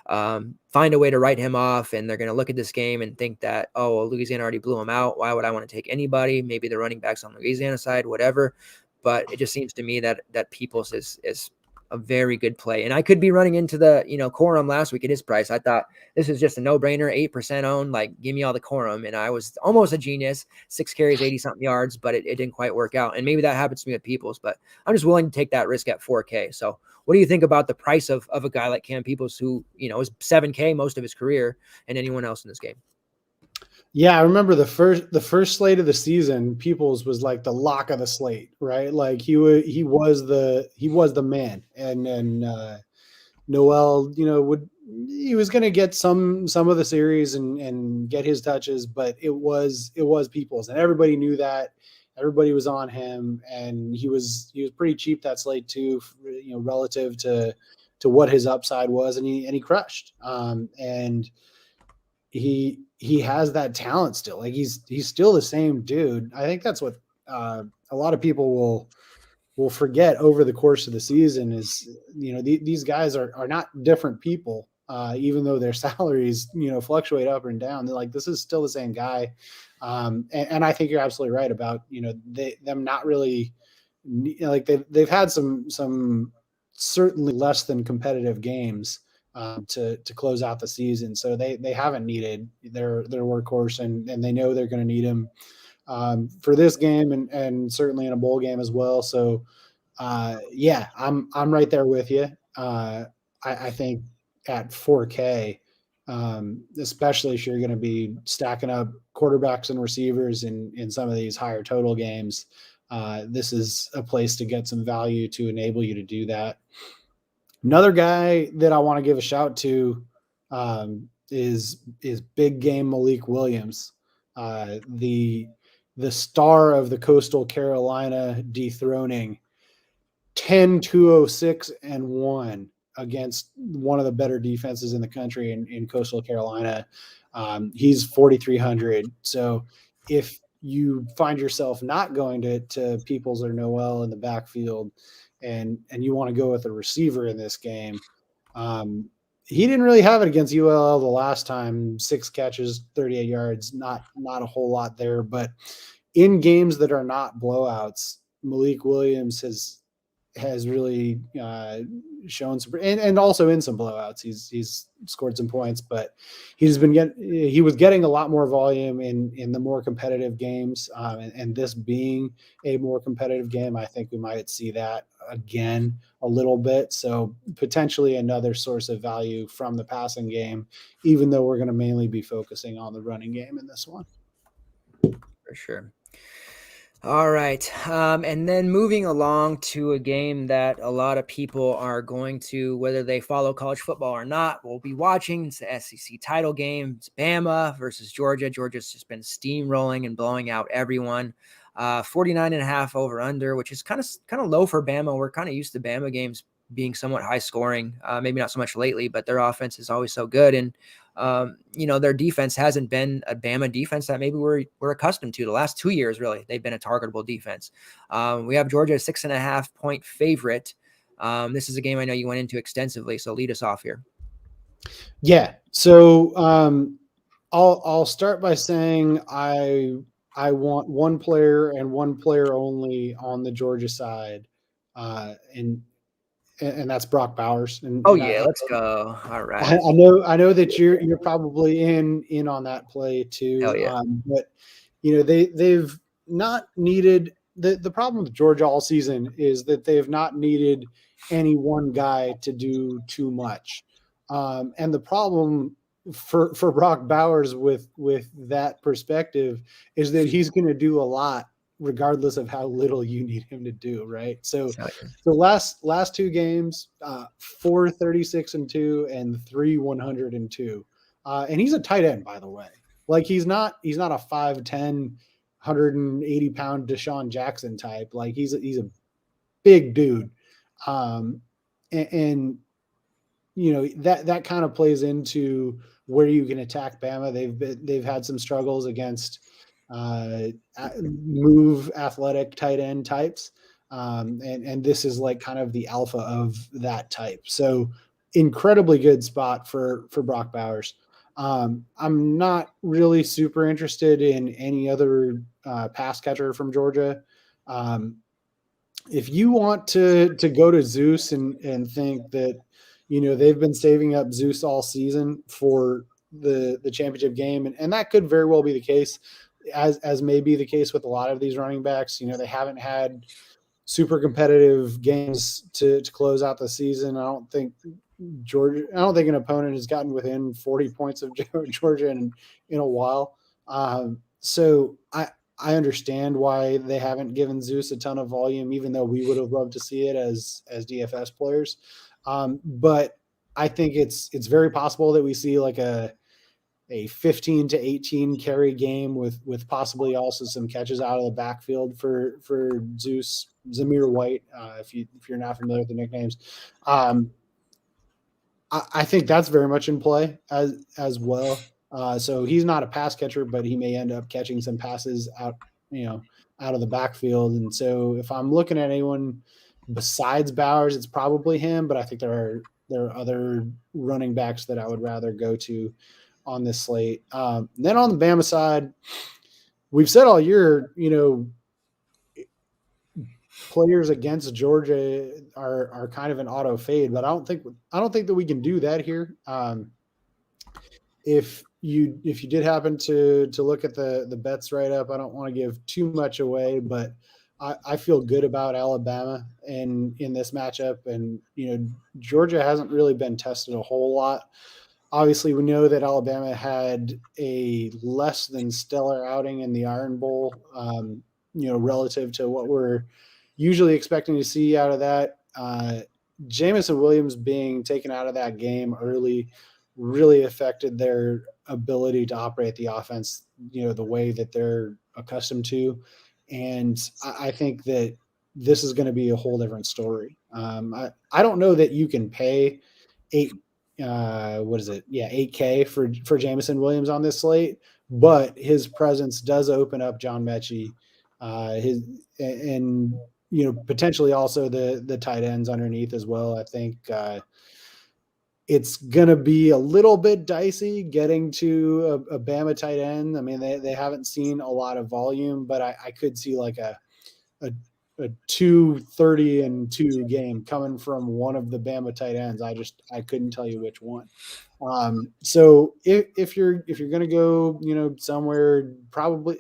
find a way to write him off, and they're going to look at this game and think that, oh, well, Louisiana already blew him out. Why would I want to take anybody? Maybe the running backs on the Louisiana side, whatever. But it just seems to me that Peoples is a very good play. And I could be running into the, Corum last week at his price. I thought this is just a no-brainer, 8% owned, like give me all the Corum. And I was almost a genius, 6 carries, 80 something yards, but it didn't quite work out. And maybe that happens to me at Peoples, but I'm just willing to take that risk at 4K. So what do you think about the price of a guy like Cam Peoples, who, is 7K most of his career, and anyone else in this game? Yeah, I remember the first slate of the season, Peoples was like the lock of the slate, right? Like he was the man, and Noel, he was going to get some of the series and get his touches, but it was Peoples, and everybody knew that. Everybody was on him, and he was pretty cheap that slate too, relative to what his upside was, and he crushed. And he has that talent still. Like he's still the same dude. I think that's what a lot of people will forget over the course of the season is, these guys are not different people, even though their salaries, fluctuate up and down. They're like, this is still the same guy. And I think you're absolutely right about, them not really like they've had some certainly less than competitive games to close out the season. So they haven't needed their workhorse, and they know they're going to need him for this game and certainly in a bowl game as well. So yeah, I'm right there with you. I think at 4K, especially if you're going to be stacking up quarterbacks and receivers in some of these higher total games, this is a place to get some value to enable you to do that. Another guy that I want to give a shout to is big game Malik Williams, the star of the Coastal Carolina dethroning 10-206-1 against one of the better defenses in the country in Coastal Carolina. He's 4,300. So if you find yourself not going to Peoples or Noel in the backfield, and you want to go with a receiver in this game, he didn't really have it against ULL the last time. 6 catches, 38 yards, not a whole lot there. But in games that are not blowouts, Malik Williams has really shown some, and also in some blowouts, he's scored some points, but he was getting a lot more volume in the more competitive games. And this being a more competitive game, I think we might see that again a little bit. So potentially another source of value from the passing game, even though we're going to mainly be focusing on the running game in this one. For sure. All right. And then moving along to a game that a lot of people are going to, whether they follow college football or not, will be watching. It's the SEC title game. It's Bama versus Georgia. Georgia's just been steamrolling and blowing out everyone. 49.5 over under, which is kind of low for Bama. We're kind of used to Bama games being somewhat high scoring, maybe not so much lately, but their offense is always so good. And, their defense hasn't been a Bama defense that maybe we're accustomed to the last 2 years. Really, they've been a targetable defense. We have Georgia a 6.5 point favorite. This is a game I know you went into extensively, so lead us off here. Yeah. So I'll start by saying I want one player and one player only on the Georgia side, and that's Brock Bowers. And let's go. All right. I know that you're probably in on that play too. Hell yeah. But they've not needed the problem with Georgia all season is that they've not needed any one guy to do too much. And the problem for Brock Bowers with that perspective is that he's going to do a lot regardless of how little you need him to do, right? So the last 2 games, 4 36-2 and 3 102. And he's a tight end, by the way. Like he's not a 5'10", 180-pound Deshaun Jackson type. Like he's a big dude. And that kind of plays into where you can attack Bama. They've had some struggles against move athletic tight end types. And this is like kind of the alpha of that type. So incredibly good spot for Brock Bowers. I'm not really super interested in any other pass catcher from Georgia. if you want to go to Zeus and think that, they've been saving up Zeus all season for the championship game, and that could very well be the case, as may be the case with a lot of these running backs. They haven't had super competitive games to close out the season. I don't think an opponent has gotten within 40 points of Georgia in a while. So I understand why they haven't given Zeus a ton of volume, even though we would have loved to see it as DFS players. But I think it's very possible that we see like a 15 to 18 carry game with possibly also some catches out of the backfield for Zeus, Zamir White, if you're not familiar with the nicknames. I think that's very much in play as well. So he's not a pass catcher, but he may end up catching some passes out of the backfield. And so if I'm looking at anyone besides Bowers, it's probably him, but I think there are other running backs that I would rather go to on this slate. Then on the Bama side, we've said all year, players against Georgia are kind of an auto fade, but I don't think that we can do that here. If you did happen to look at the bets right up, I don't want to give too much away, but I feel good about Alabama in this matchup. And, Georgia hasn't really been tested a whole lot. Obviously, we know that Alabama had a less than stellar outing in the Iron Bowl, relative to what we're usually expecting to see out of that. Jamison Williams being taken out of that game early really affected their ability to operate the offense, the way that they're accustomed to. And I think that this is going to be a whole different story. I don't know that you can pay $8K for Jamison Williams on this slate, but his presence does open up John Mechie, potentially also the tight ends underneath as well. I think it's going to be a little bit dicey getting to a Bama tight end. I mean, they haven't seen a lot of volume, but I could see like a 2-30-2 game coming from one of the Bama tight ends. I couldn't tell you which one. So if you're going to go, somewhere,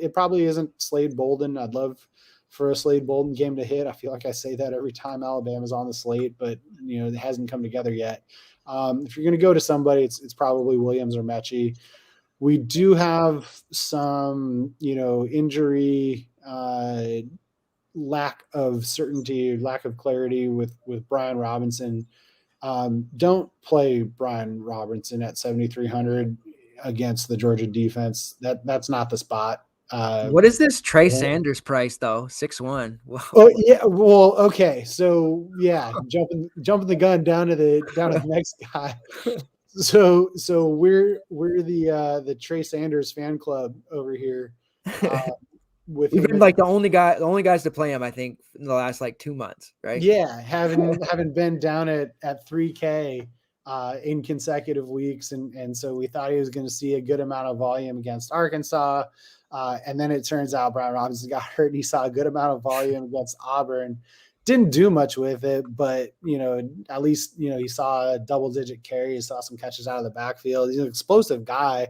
it probably isn't Slade Bolden. I'd love for a Slade Bolden game to hit. I feel like I say that every time Alabama's on the slate, but it hasn't come together yet. If you're going to go to somebody, it's probably Williams or Mechie. We do have some, injury, lack of certainty, lack of clarity with Brian Robinson. Don't play Brian Robinson at 7,300 against the Georgia defense. That's not the spot. What is this Trey Sanders price though? 6'1". Oh yeah. Well, okay. So yeah, jumping the gun down to the next guy. So we're the Trey Sanders fan club over here. We've been like the only guys to play him, I think, in the last 2 months, right? Yeah, having been down at 3K in consecutive weeks, and so we thought he was going to see a good amount of volume against Arkansas, and then it turns out Brian Robinson got hurt, and he saw a good amount of volume against Auburn. Didn't do much with it, but at least he saw a double-digit carry, he saw some catches out of the backfield. He's an explosive guy,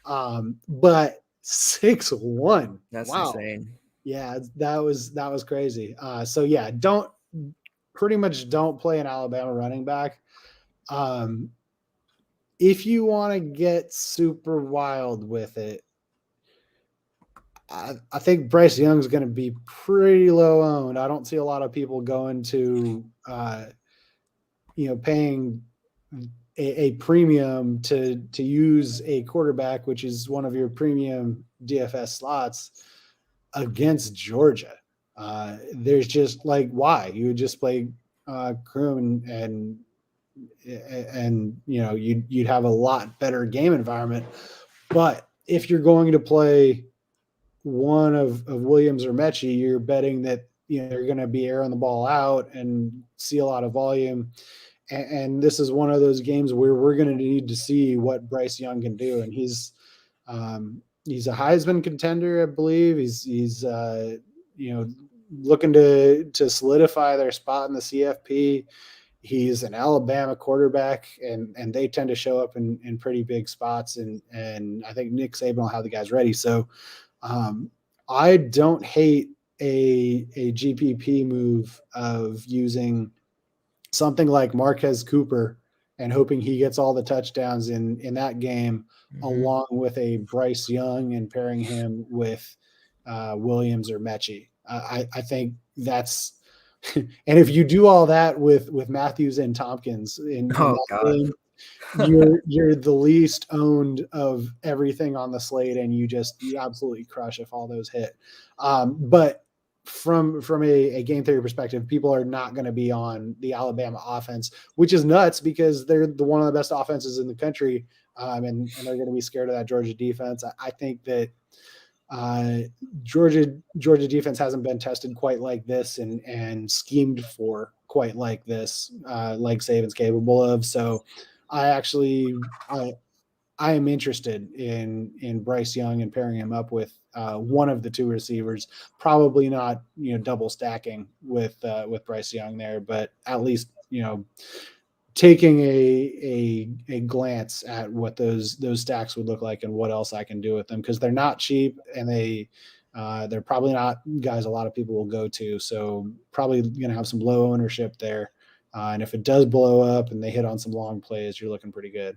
but 6'1". That's wow. insane. Yeah, that was crazy. So yeah, don't play an Alabama running back. If you want to get super wild with it, I think Bryce Young is going to be pretty low owned. I don't see a lot of people going to, paying a premium to use a quarterback, which is one of your premium DFS slots, against Georgia. There's just why you would just play Kroom and you'd have a lot better game environment. But if you're going to play one of Williams or Mechie, you're betting that they're going to be airing the ball out and see a lot of volume. And this is one of those games where we're going to need to see what Bryce Young can do. And he's a Heisman contender, I believe. He's looking to solidify their spot in the CFP. He's an Alabama quarterback, and they tend to show up in pretty big spots. And I think Nick Saban will have the guys ready. So I don't hate a GPP move of using something like Marquez Cooper and hoping he gets all the touchdowns in that game, along with a Bryce Young and pairing him with Williams or Mechie. I think that's – and if you do all that with Matthews and Thompkins in that game, you're the least owned of everything on the slate, and you absolutely crush if all those hit. But from a game theory perspective, people are not going to be on the Alabama offense, which is nuts because they're one of the best offenses in the country, and they're going to be scared of that Georgia defense. I think that Georgia defense hasn't been tested quite like this and schemed for quite like this, like Saban's capable of. So I am interested in Bryce Young and pairing him up with one of the two receivers, probably not, double stacking with Bryce Young there, but at least, taking a glance at what those stacks would look like and what else I can do with them, because they're not cheap and they're probably not guys a lot of people will go to. So probably going to have some low ownership there. And if it does blow up and they hit on some long plays, you're looking pretty good.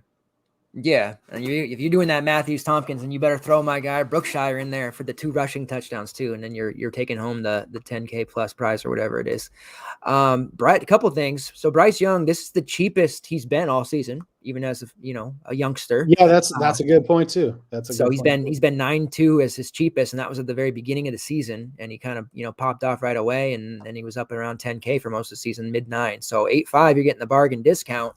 Yeah, and if you're doing that Matthews Thompkins, then you better throw my guy Brookshire in there for the 2 rushing touchdowns too, and then you're taking home the 10K plus prize or whatever it is. Bright, a couple of things. So Bryce Young, this is the cheapest he's been all season, even as a youngster. Yeah, that's a good point too. He's been 9.2 as his cheapest, and that was at the very beginning of the season, and he kind of popped off right away, and then he was up around 10K for most of the season, mid-9. So 8.5, you're getting the bargain discount.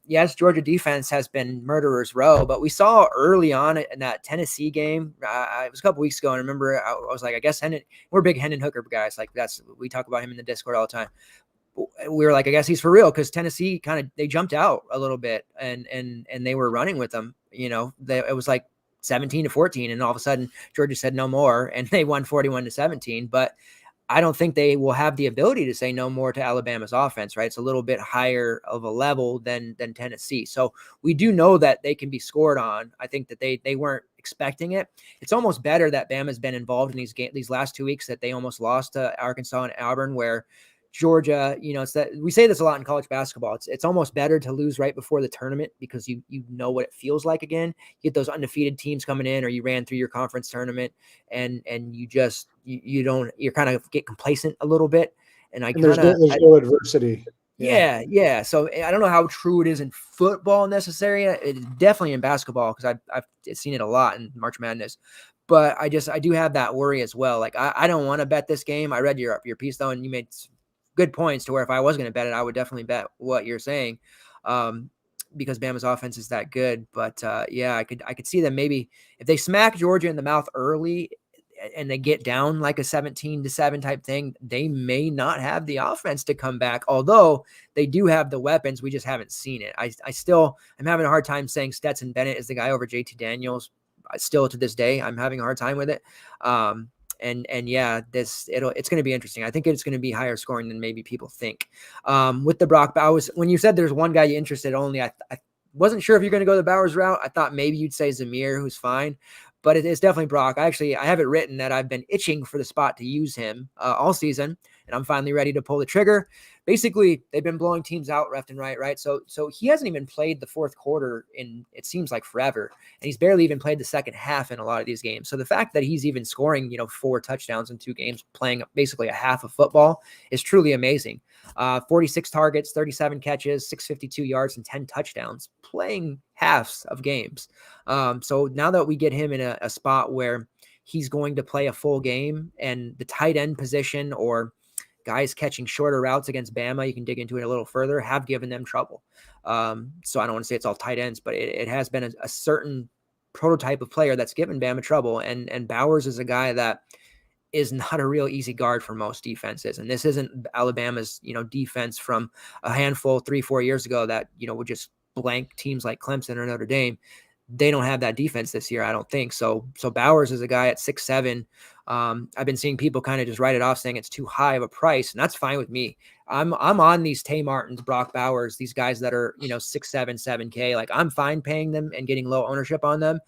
Yes, Georgia defense has been murderer's row, but we saw early on in that Tennessee game, it was a couple weeks ago, and I remember I was like, I guess we're big Hendon Hooker guys. Like we talk about him in the Discord all the time. We were like, I guess he's for real, because Tennessee they jumped out a little bit and they were running with them. It was like 17-14, and all of a sudden Georgia said no more, and they won 41-17. But I don't think they will have the ability to say no more to Alabama's offense, right? It's a little bit higher of a level than Tennessee. So we do know that they can be scored on. I think that they weren't expecting it. It's almost better that Bama's been involved in these last 2 weeks, that they almost lost to Arkansas and Auburn, where Georgia, it's that we say this a lot in college basketball. It's almost better to lose right before the tournament, because you know what it feels like again. You get those undefeated teams coming in, or you ran through your conference tournament, and you kind of get complacent a little bit. And there's no adversity. Yeah. So I don't know how true it is in football necessarily. It's definitely in basketball, because I've seen it a lot in March Madness. But I do have that worry as well. Like I don't want to bet this game. I read your piece though, and you made good points to where if I was going to bet it, I would definitely bet what you're saying, because Bama's offense is that good. But I could see them maybe if they smack Georgia in the mouth early and they get down like a 17-7 type thing, they may not have the offense to come back. Although they do have the weapons, we just haven't seen it. I'm having a hard time saying Stetson Bennett is the guy over JT Daniels. Still to this day, I'm having a hard time with it. It's going to be interesting. I think it's going to be higher scoring than maybe people think. With the Brock Bowers, when you said there's one guy you interested only, I wasn't sure if you're going to go the Bowers route. I thought maybe you'd say Zamir, who's fine, but it's definitely Brock. I have it written that I've been itching for the spot to use him all season, and I'm finally ready to pull the trigger. Basically, they've been blowing teams out left and right? So he hasn't even played the fourth quarter in, it seems like, forever, and he's barely even played the second half in a lot of these games. So the fact that he's even scoring, 4 touchdowns in 2 games, playing basically a half of football, is truly amazing. 46 targets, 37 catches, 652 yards, and 10 touchdowns, playing halves of games. So now that we get him in a spot where he's going to play a full game, and the tight end position or guys catching shorter routes against Bama, you can dig into it a little further, have given them trouble. So I don't want to say it's all tight ends, but it has been a certain prototype of player that's given Bama trouble. And Bowers is a guy that is not a real easy guard for most defenses. And this isn't Alabama's, defense from a handful 3-4 years ago that, would just blank teams like Clemson or Notre Dame. They don't have that defense this year, I don't think. So Bowers is a guy at 6'7", I've been seeing people kind of just write it off saying it's too high of a price, and that's fine with me. I'm on these Tay Martins, Brock Bowers, these guys that are, 6'7", 7K. Like, I'm fine paying them and getting low ownership on them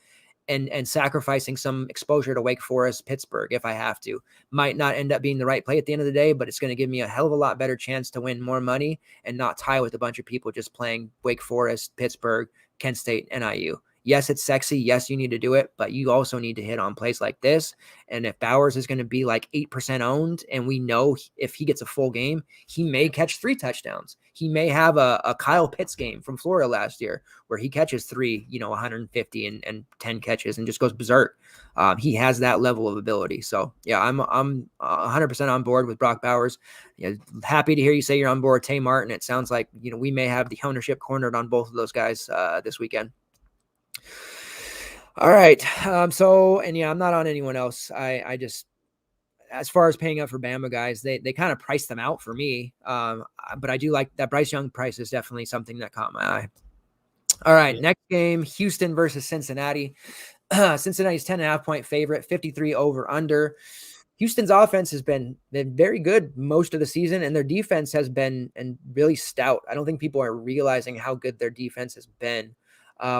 and sacrificing some exposure to Wake Forest, Pittsburgh if I have to. Might not end up being the right play at the end of the day, but it's going to give me a hell of a lot better chance to win more money and not tie with a bunch of people just playing Wake Forest, Pittsburgh, Kent State, NIU. Yes, it's sexy. Yes, you need to do it, but you also need to hit on plays like this. And if Bowers is going to be like 8% owned, and we know if he gets a full game, he may catch 3 touchdowns. He may have a Kyle Pitts game from Florida last year where he catches 3, 150 and 10 catches and just goes berserk. He has that level of ability. So yeah, I'm 100% on board with Brock Bowers. Happy to hear you say you're on board Tay Martin. It sounds like, we may have the ownership cornered on both of those guys this weekend. All right. I'm not on anyone else. I just, as far as paying up for Bama guys, they kind of priced them out for me. But I do like that Bryce Young price is definitely something that caught my eye. All right. Yeah. Next game, Houston versus Cincinnati. Cincinnati's 10.5 point favorite, 53 over under. Houston's offense has been very good most of the season, and their defense has been really stout. I don't think people are realizing how good their defense has been.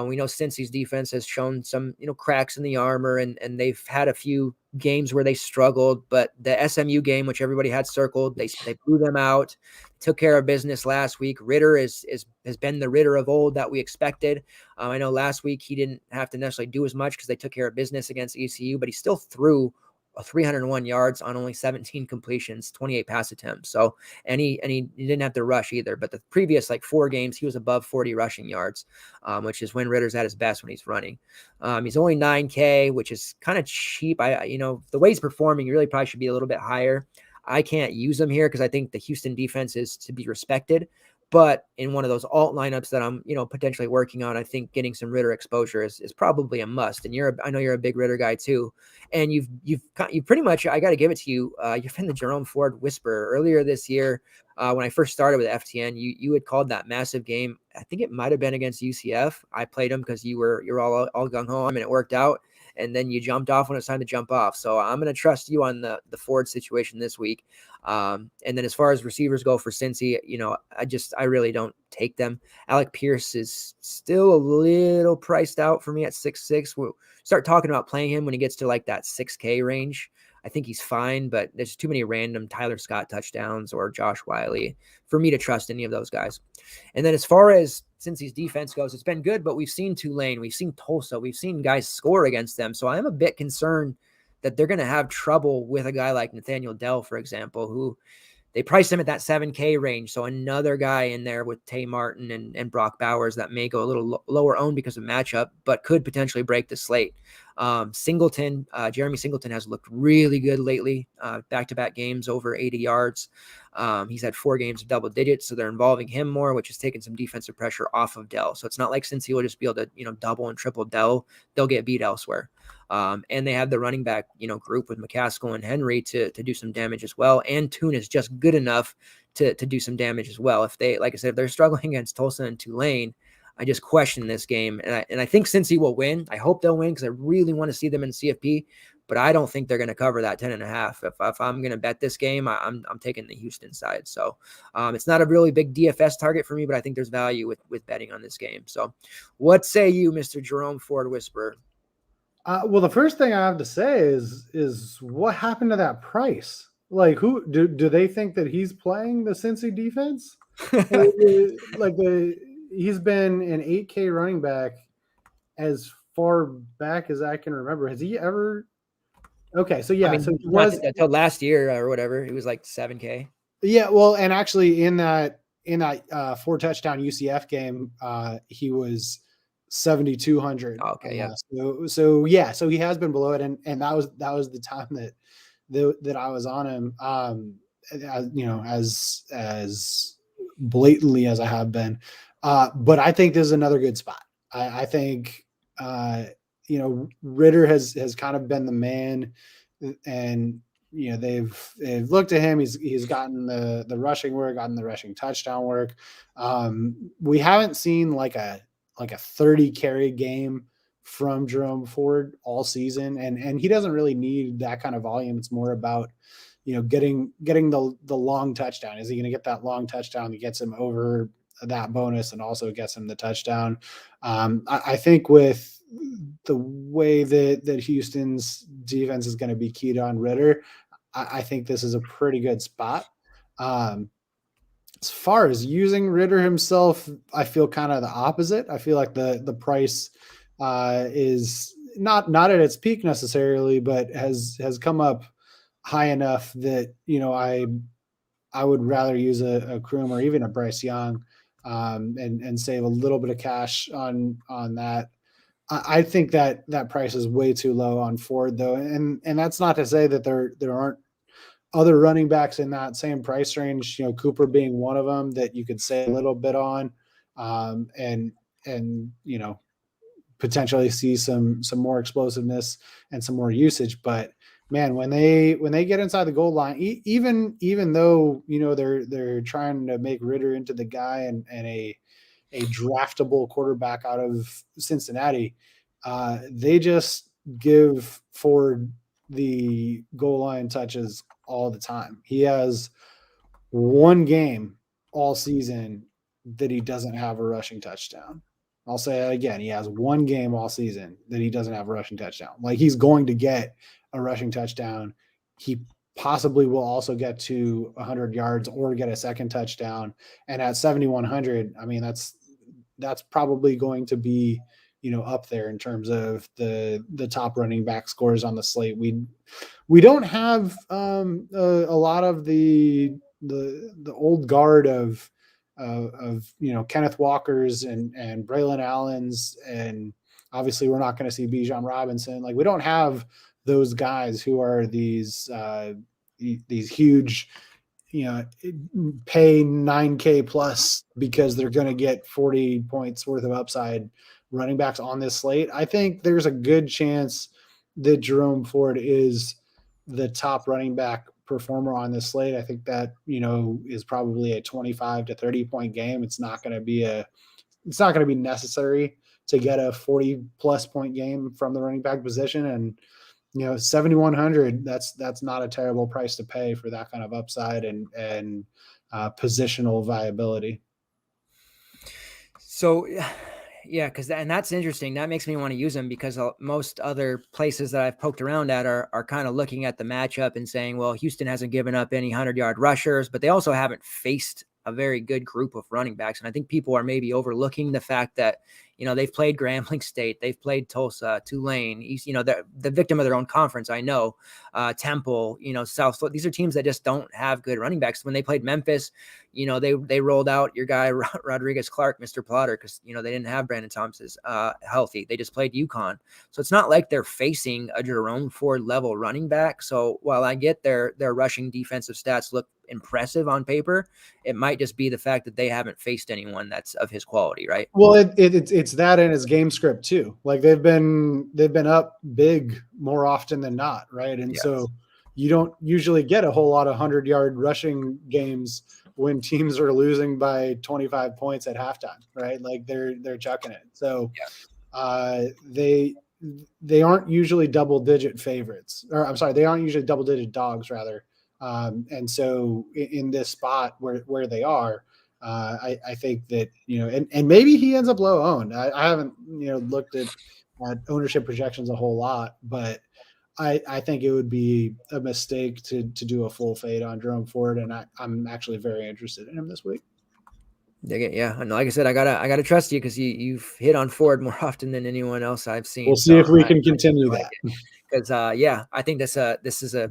We know Cincy's defense has shown some, cracks in the armor, and they've had a few games where they struggled, but the SMU game, which everybody had circled, they blew them out, took care of business last week. Ritter has been the Ritter of old that we expected. I know last week he didn't have to necessarily do as much because they took care of business against ECU, but he still threw 301 yards on only 17 completions, 28 pass attempts. So, and he didn't have to rush either, but the previous 4 games, he was above 40 rushing yards, which is when Ritter's at his best when he's running. He's only 9K, which is kind of cheap. The way he's performing, he really probably should be a little bit higher. I can't use him here because I think the Houston defense is to be respected. But in one of those alt lineups that I'm, potentially working on, I think getting some Ritter exposure is probably a must. And I know you're a big Ritter guy too. And you've pretty much, I got to give it to you. You've been the Jerome Ford whisperer earlier this year. When I first started with FTN, you had called that massive game. I think it might've been against UCF. I played him because you're all gung ho and it worked out. And then you jumped off when it's time to jump off. So I'm going to trust you on the Ford situation this week. And then as far as receivers go for Cincy, I really don't take them. Alec Pierce is still a little priced out for me at 6'6". We'll start talking about playing him when he gets to that 6K range. I think he's fine, but there's too many random Tyler Scott touchdowns or Josh Wiley for me to trust any of those guys. And then as far as Cincy's defense goes, it's been good, but we've seen Tulane, we've seen Tulsa, we've seen guys score against them. So I am a bit concerned that they're going to have trouble with a guy like Nathaniel Dell, for example, who they priced him at that 7K range. So another guy in there with Tay Martin and Brock Bowers that may go a little lower owned because of matchup, but could potentially break the slate. Singleton, Jeremy Singleton has looked really good lately, back-to-back games over 80 yards. He's had 4 games of double digits, so they're involving him more, which has taken some defensive pressure off of Dell. So it's not like since he will just be able to, double and triple Dell, they'll get beat elsewhere. And they have the running back, group with McCaskill and Henry to do some damage as well. And Toon is just good enough to do some damage as well. If they, like I said, if they're struggling against Tulsa and Tulane, I just question this game. And I think Cincy will win. I hope they'll win because I really want to see them in CFP, but I don't think they're going to cover that 10.5. If I'm going to bet this game, I'm taking the Houston side. So it's not a really big DFS target for me, but I think there's value with betting on this game. So what say you, Mr. Jerome Ford Whisperer? Well, the first thing I have to say is what happened to that price? Who do they think that he's playing the Cincy defense? He's been an 8K running back as far back as I can remember. Has he ever? Okay, so yeah, so he was until last year or whatever. He was 7K. Yeah, well, and actually in that 4 touchdown UCF game, he was 7,200. Okay, yeah. So he has been below it, and that was the time that I was on him. As blatantly as I have been. But I think this is another good spot. I think, Ritter has kind of been the man, and, they've looked at him. He's gotten the rushing work, gotten the rushing touchdown work. We haven't seen a 30 carry game from Jerome Ford all season. And he doesn't really need that kind of volume. It's more about, getting the long touchdown. Is he going to get that long touchdown that gets him over that bonus and also gets him the touchdown? I think with the way that Houston's defense is going to be keyed on Ridder, I think this is a pretty good spot. As far as using Ridder himself, I feel kind of the opposite. I feel like the price is not at its peak necessarily, but has come up high enough that, I would rather use a Kroom or even a Bryce Young and save a little bit of cash on that. I think that price is way too low on Ford though. And that's not to say that there aren't other running backs in that same price range, Cooper being one of them that you could save a little bit on, and potentially see some more explosiveness and some more usage. But man, when they get inside the goal line, even though, they're trying to make Ridder into the guy and a draftable quarterback out of Cincinnati, they just give Ford the goal line touches all the time. He has one game all season that he doesn't have a rushing touchdown. I'll say that again. He has one game all season that he doesn't have a rushing touchdown. Like, he's going to get a rushing touchdown. He possibly will also get to 100 yards or get a second touchdown. And at 7,100, I mean, that's probably going to be, up there in terms of the top running back scores on the slate. We don't have a lot of the old guard of Kenneth Walker's and Braylon Allen's, and obviously we're not going to see Bijan Robinson. Like, we don't have those guys who are these huge, pay $9K plus because they're going to get 40 points worth of upside running backs on this slate. I think there's a good chance that Jerome Ford is the top running back performer on this slate. I think that, is probably a 25 to 30 point game. It's not going to be necessary to get a 40 plus point game from the running back position. And, 7,100, that's not a terrible price to pay for that kind of upside and positional viability. So, yeah, and that's interesting. That makes me want to use him because most other places that I've poked around at are kind of looking at the matchup and saying, well, Houston hasn't given up any 100-yard rushers, but they also haven't faced a very good group of running backs. And I think people are maybe overlooking the fact that, they've played Grambling State, they've played Tulsa, Tulane, the victim of their own conference. I know, Temple, South Florida. These are teams that just don't have good running backs. When they played Memphis, they rolled out your guy Rodriguez Clark, Mr. Plotter, because they didn't have Brandon Thompson's healthy. They just played UConn, so it's not like they're facing a Jerome Ford level running back. So while I get their rushing defensive stats look impressive on paper, it might just be the fact that they haven't faced anyone that's of his quality, right? Well, it's that in his game script too. Like, they've been up big more often than not, right? And yes. So you don't usually get a whole lot of 100-yard rushing games when teams are losing by 25 points at halftime, right? Like, they're chucking it. So they aren't usually double-digit favorites, or I'm sorry, they aren't usually double-digit dogs rather. And so in this spot where they are, I think that, and maybe he ends up low owned. I haven't, looked at ownership projections a whole lot, but I think it would be a mistake to do a full fade on Jerome Ford. And I'm actually very interested in him this week. Yeah. And like I said, I gotta trust you because you've hit on Ford more often than anyone else I've seen. We'll see if we can continue that. Because I think this is a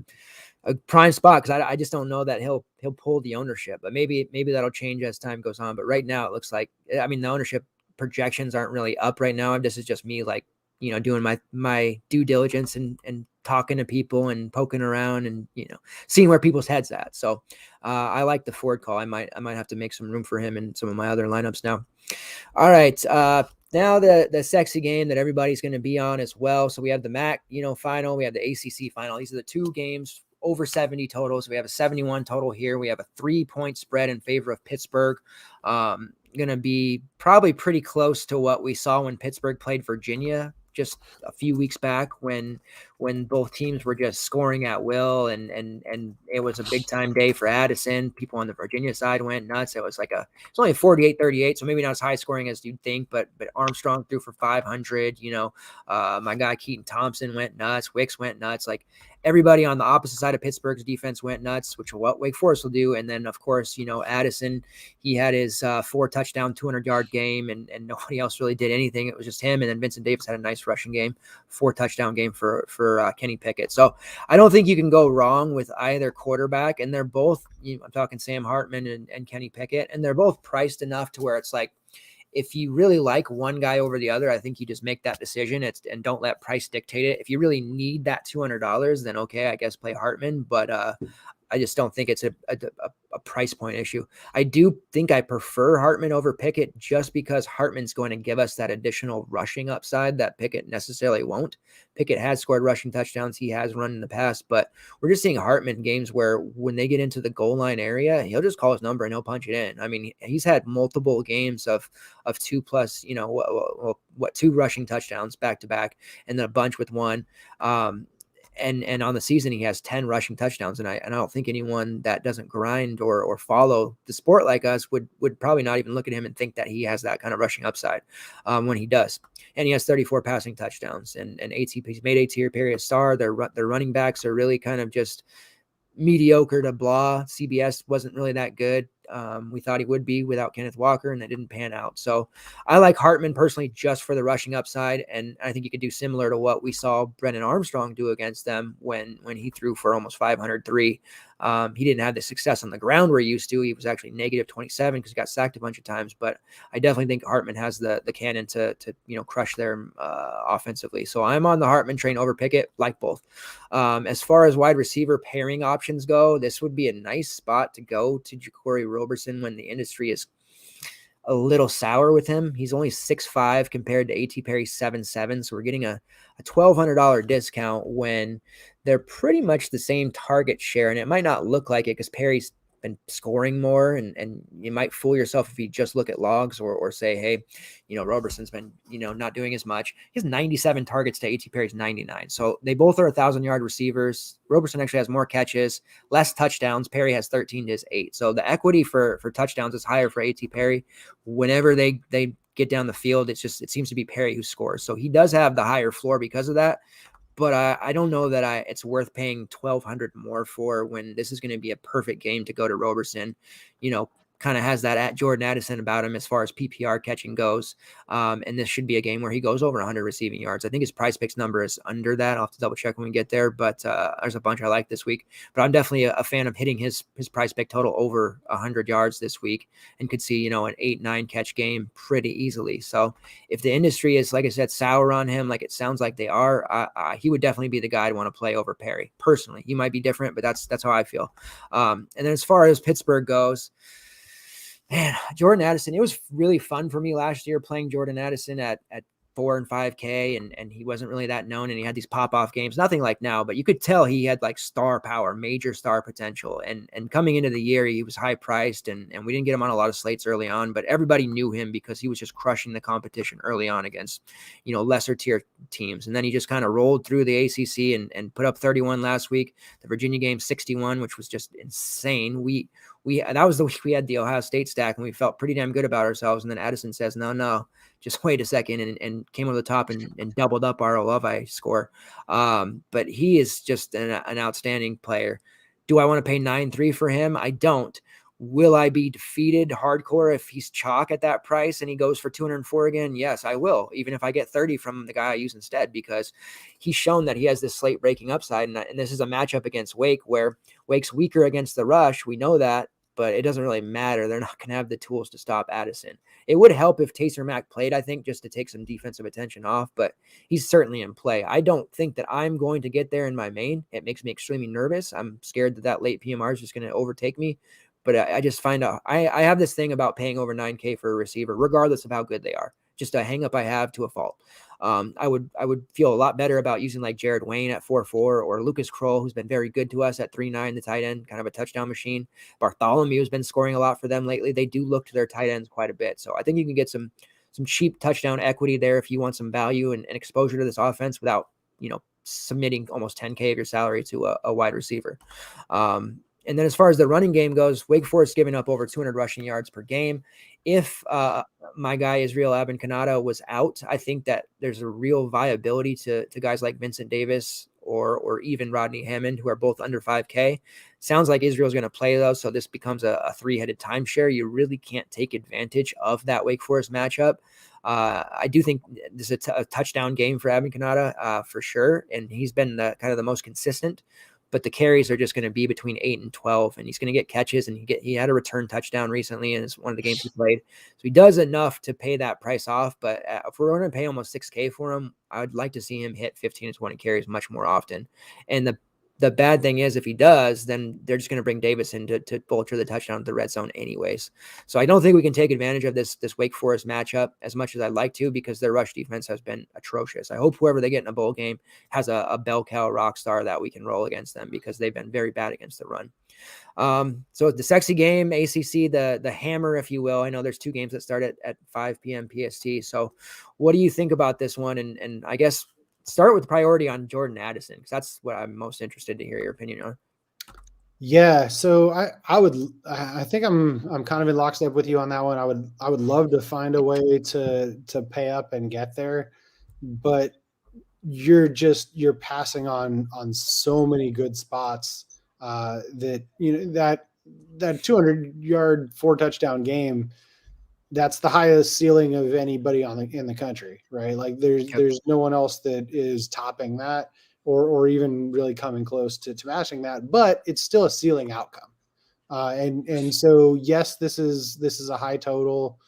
prime spot because I just don't know that he'll pull the ownership, but maybe that'll change as time goes on. But right now it looks like, the ownership projections aren't really up right now. This is just me doing my due diligence and talking to people and poking around and, seeing where people's heads at. So I like the Ford call. I might have to make some room for him in some of my other lineups now. All right. Now the sexy game that everybody's going to be on as well. So we have the MAC, final, we have the ACC final. These are the two games over 70 total. So we have a 71 total here. We have a 3-point spread in favor of Pittsburgh. Going to be probably pretty close to what we saw when Pittsburgh played Virginia just a few weeks back when both teams were just scoring at will, and it was a big time day for Addison. People on the Virginia side went nuts. It was it's only 48-38, so maybe not as high scoring as you'd think, but Armstrong threw for 500. My guy Keaton Thompson went nuts. Wicks went nuts. Like, everybody on the opposite side of Pittsburgh's defense went nuts, which is what Wake Forest will do. And then, of course, Addison, he had his 4-touchdown, 200-yard game, and nobody else really did anything. It was just him. And then Vincent Davis had a nice rushing game, 4-touchdown game for Kenny Pickett. So I don't think you can go wrong with either quarterback. And they're both, I'm talking Sam Hartman and Kenny Pickett, and they're both priced enough to where it's like, if you really like one guy over the other, I think you just make that decision and don't let price dictate it. If you really need that $200, then okay, I guess play Hartman. But I just don't think it's a price point issue. I do think I prefer Hartman over Pickett just because Hartman's going to give us that additional rushing upside that Pickett necessarily won't. Pickett has scored rushing touchdowns. He has run in the past, but we're just seeing Hartman games where when they get into the goal line area, he'll just call his number and he'll punch it in. I mean, he's had multiple games of 2+, 2 rushing touchdowns back to back, and then a bunch with one. And on the season, he has 10 rushing touchdowns. And I don't think anyone that doesn't grind or follow the sport like us would probably not even look at him and think that he has that kind of rushing upside when he does. And he has 34 passing touchdowns and ATP's made ATP a star. Their running backs are really kind of just mediocre to blah. CBS wasn't really that good. We thought he would be without Kenneth Walker, and that didn't pan out. So I like Hartman personally just for the rushing upside, and I think you could do similar to what we saw Brennan Armstrong do against them when he threw for almost 503. He didn't have the success on the ground we're used to. He was actually -27 because he got sacked a bunch of times, but I definitely think Hartman has the cannon to crush them offensively. So I'm on the Hartman train over Pickett, like both. As far as wide receiver pairing options go, this would be a nice spot to go to Jacory Roberson when the industry is a little sour with him. He's only 6'5" compared to A.T. Perry's 7'7", so we're getting a $1,200 discount when they're pretty much the same target share, and it might not look like it because Perry's been scoring more, and you might fool yourself if you just look at logs or say, hey, Roberson's been, not doing as much. He has 97 targets to A.T. Perry's 99. So they both are 1,000-yard receivers. Roberson actually has more catches, less touchdowns. Perry has 13 to his 8. So the equity for touchdowns is higher for A.T. Perry. Whenever they get down the field, it seems to be Perry who scores. So he does have the higher floor because of that. But I don't know that it's worth paying $1,200 more for when this is going to be a perfect game to go to Roberson. Kind of has that at Jordan Addison about him as far as PPR catching goes. And this should be a game where he goes over 100 receiving yards. I think his PrizePicks number is under that. I'll have to double check when we get there, but there's a bunch I like this week. But I'm definitely a fan of hitting his PrizePick total over 100 yards this week and could see, an 8-9 catch game pretty easily. So if the industry is, like I said, sour on him, like it sounds like they are, he would definitely be the guy I'd want to play over Perry. Personally, you might be different, but that's how I feel. And then as far as Pittsburgh goes, man, Jordan Addison, it was really fun for me last year playing Jordan Addison at 4 and 5K, and he wasn't really that known, and he had these pop-off games, nothing like now, but you could tell he had like star power, major star potential, and coming into the year, he was high-priced, and we didn't get him on a lot of slates early on, but everybody knew him because he was just crushing the competition early on against, lesser tier teams, and then he just kind of rolled through the ACC and put up 31 last week, the Virginia game 61, which was just insane. That was the week we had the Ohio State stack, and we felt pretty damn good about ourselves. And then Addison says, no, just wait a second, and came over the top and doubled up our Olave score. But he is just an outstanding player. Do I want to pay 9.3 for him? I don't. Will I be defeated hardcore if he's chalk at that price and he goes for 204 again? Yes, I will, even if I get 30 from the guy I use instead, because he's shown that he has this slate breaking upside. And this is a matchup against Wake where Wake's weaker against the rush. We know that, but it doesn't really matter. They're not going to have the tools to stop Addison. It would help if Taysom Mack played, I think, just to take some defensive attention off, but he's certainly in play. I don't think that I'm going to get there in my main. It makes me extremely nervous. I'm scared that late PMR is just going to overtake me. But I just find out I have this thing about paying over 9K for a receiver, regardless of how good they are. Just a hang up I have to a fault. I would feel a lot better about using like Jared Wayne at 4.4 or Lucas Kroll, who's been very good to us at 3.9, the tight end, kind of a touchdown machine. Bartholomew has been scoring a lot for them lately. They do look to their tight ends quite a bit. So I think you can get some some cheap touchdown equity there if you want some value and exposure to this offense without, submitting almost 10K of your salary to a wide receiver. And then as far as the running game goes, Wake Forest giving up over 200 rushing yards per game. If my guy Israel Abancanada was out, I think that there's a real viability to guys like Vincent Davis or even Rodney Hammond, who are both under 5K. Sounds like Israel's going to play those, so this becomes a three-headed timeshare. You really can't take advantage of that Wake Forest matchup. I do think this is a touchdown game for Abancanada for sure, and he's been kind of the most consistent. But the carries are just going to be between 8 and 12, and he's going to get catches, and he had a return touchdown recently, and it's one of the games he played. So he does enough to pay that price off. But if we're going to pay almost 6K for him, I would like to see him hit 15 to 20 carries much more often. And the bad thing is, if he does, then they're just going to bring Davis in to vulture the touchdown to the red zone anyways. So I don't think we can take advantage of this Wake Forest matchup as much as I'd like to, because their rush defense has been atrocious. I hope whoever they get in a bowl game has a bell cow rock star that we can roll against them, because they've been very bad against the run. So the sexy game, ACC, the hammer, if you will. I know there's two games that start at 5 p.m. PST. So what do you think about this one? And I guess start with priority on Jordan Addison, because that's what I'm most interested to hear your opinion on. Yeah, so I think I'm kind of in lockstep with you on that one. I would love to find a way to pay up and get there, but you're passing on so many good spots that that 200-yard 4-touchdown game, that's the highest ceiling of anybody in the country, right? Like there's no one else that is topping that or even really coming close to matching that, but it's still a ceiling outcome. And so, yes, this is a high total,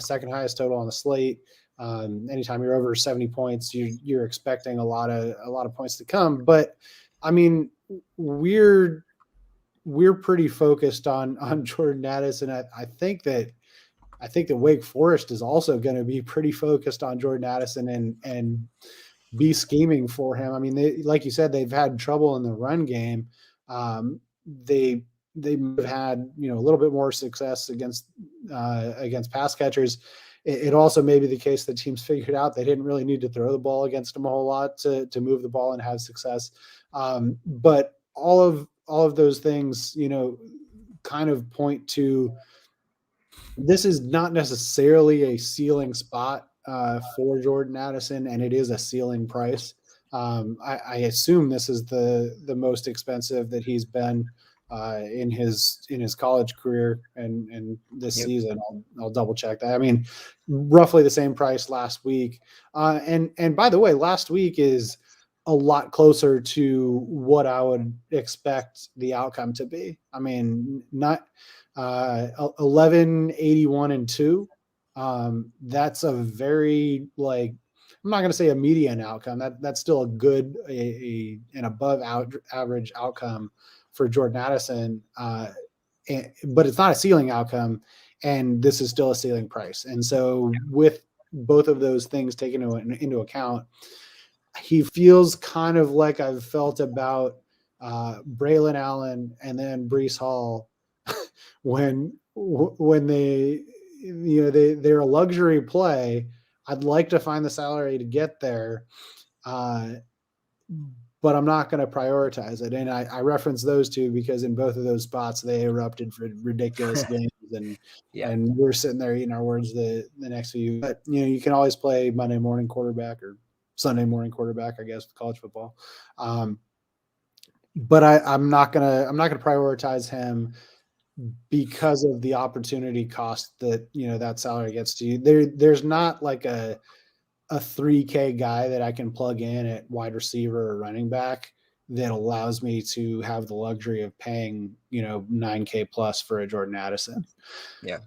second highest total on the slate. Anytime you're over 70 points, you're expecting a lot of points to come. But I mean, we're pretty focused on Jordan Addison. I think that Wake Forest is also going to be pretty focused on Jordan Addison and be scheming for him. I mean, like you said, they've had trouble in the run game. They have had a little bit more success against pass catchers. It also may be the case that teams figured out they didn't really need to throw the ball against them a whole lot to move the ball and have success. But all of those things, kind of point to, this is not necessarily a ceiling spot for Jordan Addison, and it is a ceiling price. I assume this is the most expensive that he's been in his college career and this season. I'll double check that. I mean, roughly the same price last week. And by the way, last week is a lot closer to what I would expect the outcome to be. I mean, not 11-81-2. That's a very, I'm not going to say a median outcome. That's still a good, an above average outcome for Jordan Addison. But it's not a ceiling outcome, and this is still a ceiling price. And so with both of those things taken into account, he feels kind of like I've felt about Braylon Allen and then Breece Hall when they're a luxury play. I'd like to find the salary to get there, but I'm not going to prioritize it. And I reference those two because in both of those spots they erupted for ridiculous games, and we're sitting there eating our words the next few. But you can always play Monday morning quarterback or Sunday morning quarterback, I guess, with college football. But I'm not gonna prioritize him because of the opportunity cost that that salary gets to you. There's not like a 3K guy that I can plug in at wide receiver or running back that allows me to have the luxury of paying 9K plus for a Jordan Addison. Yeah.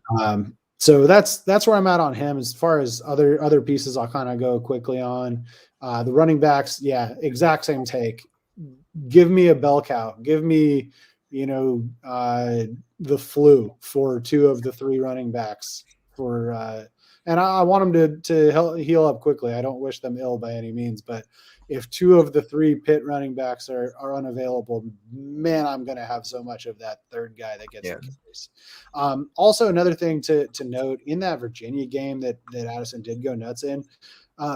So that's where I'm at on him. As far as other pieces, I'll kind of go quickly on the running backs. Yeah, exact same take. Give me a bell cow. Give me the flu for two of the three running backs and I want them to heal up quickly. I don't wish them ill by any means, but if 2 of the 3 Pitt running backs are unavailable, man, I'm going to have so much of that third guy that gets the carries. Also, another thing to note in that Virginia game that Addison did go nuts in,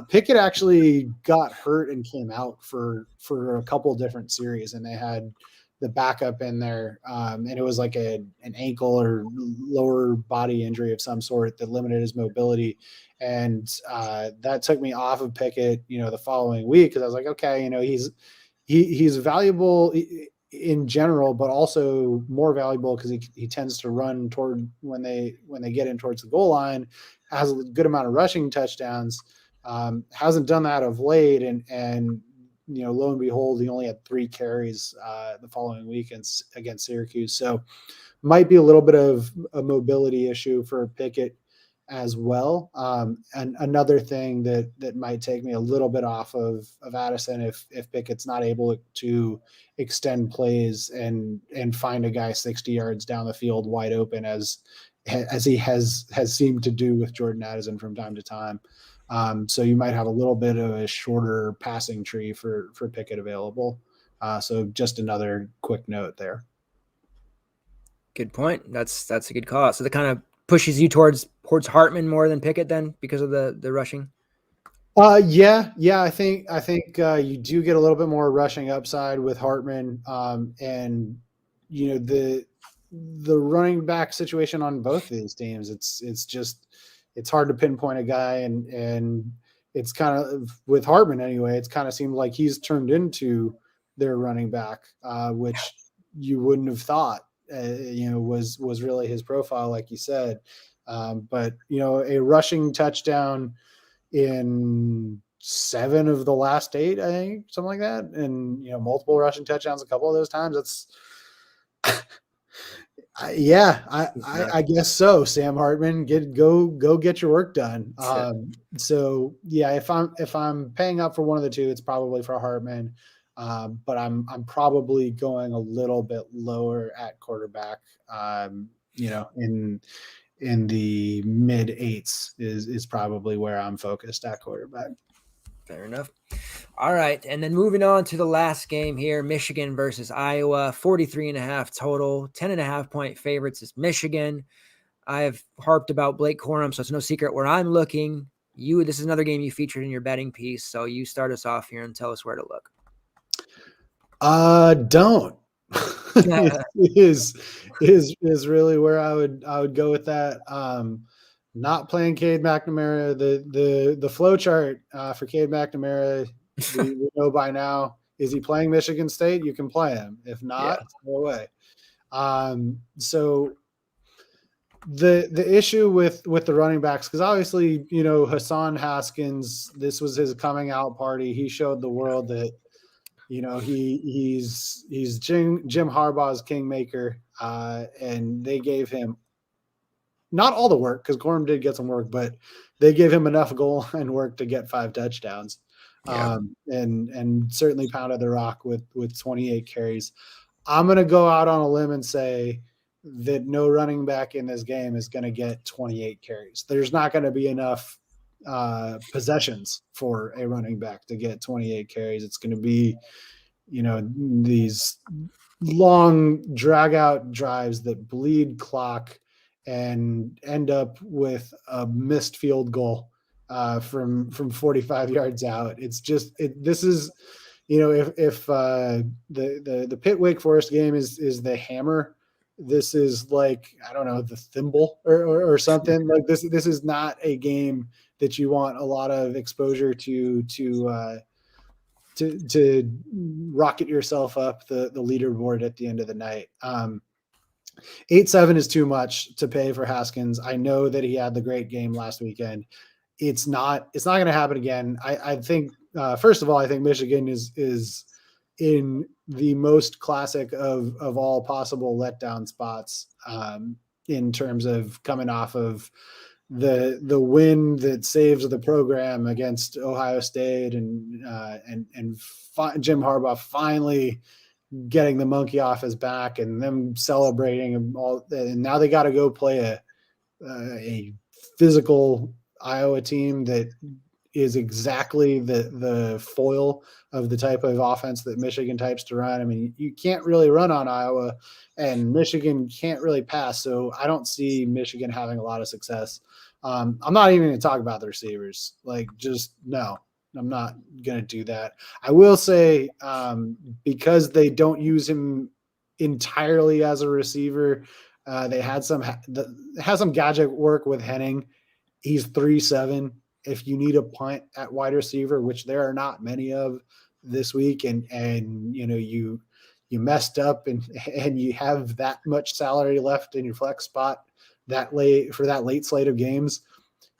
Pickett actually got hurt and came out for a couple different series, and they had the backup in there, and it was like an ankle or lower body injury of some sort that limited his mobility. And that took me off of Pickett, the following week, because I was like, okay, he's valuable in general, but also more valuable because he tends to run toward when they get in towards the goal line, has a good amount of rushing touchdowns. Hasn't done that of late, and lo and behold, he only had 3 carries the following week against Syracuse. So might be a little bit of a mobility issue for Pickett as well. And another thing that might take me a little bit off of Addison if Pickett's not able to extend plays and find a guy 60 yards down the field wide open as he has seemed to do with Jordan Addison from time to time. So you might have a little bit of a shorter passing tree for Pickett available. So just another quick note there. Good point. That's a good call. So that kind of pushes you towards Hartman more than Pickett then because of the rushing. Yeah. I think you do get a little bit more rushing upside with Hartman. And the running back situation on both of these teams, it's hard to pinpoint a guy, and it's kind of, with Hartman anyway, it's kind of seemed like he's turned into their running back, which you wouldn't have thought, was really his profile, like you said. But a rushing touchdown in 7 of the last 8, I think, something like that. And, multiple rushing touchdowns a couple of those times. That's, I guess so. Sam Hartman, go get your work done. So yeah, if I'm paying up for one of the 2, it's probably for Hartman. But I'm probably going a little bit lower at quarterback. In the mid 8s is probably where I'm focused at quarterback. Fair enough. All right. And then moving on to the last game here, Michigan versus Iowa, 43.5 total, 10.5 point favorites is Michigan. I've harped about Blake Corum, so it's no secret where I'm looking. This is another game you featured in your betting piece. So you start us off here and tell us where to look. Don't. is really where I would go with that. Not playing Cade McNamara. The flow chart for Cade McNamara, we know by now. Is he playing Michigan State? You can play him. If not, go away. So the issue with the running backs, because obviously Hassan Haskins, this was his coming out party. He showed the world that he's Jim Harbaugh's kingmaker, and they gave him not all the work, because Corum did get some work, but they gave him enough goal line work to get 5 touchdowns. And certainly pounded the rock with 28 carries. I'm going to go out on a limb and say that no running back in this game is going to get 28 carries. There's not going to be enough possessions for a running back to get 28 carries. It's going to be, these long drag out drives that bleed clock and end up with a missed field goal from 45 yards out. It's just, this is, if the Pitt Wake Forest game is the hammer, this is like, I don't know, the thimble or something like this. This is not a game that you want a lot of exposure to rocket yourself up the leaderboard at the end of the night. 8-7 is too much to pay for Haskins. I know that he had the great game last weekend. It's not going to happen again. I think, first of all, I think Michigan is in the most classic of all possible letdown spots, in terms of coming off of the win that saves the program against Ohio State and Jim Harbaugh finally getting the monkey off his back and them celebrating and now they got to go play a physical Iowa team that is exactly the foil of the type of offense that Michigan types to run. I mean, you can't really run on Iowa, and Michigan can't really pass. So I don't see Michigan having a lot of success. I'm not even going to talk about the receivers. Like, just no, I'm not going to do that. I will say, because they don't use him entirely as a receiver, they had some gadget work with Henning. He's 3'7". If you need a punt at wide receiver, which there are not many of this week, and you messed up and you have that much salary left in your flex spot that late slate of games,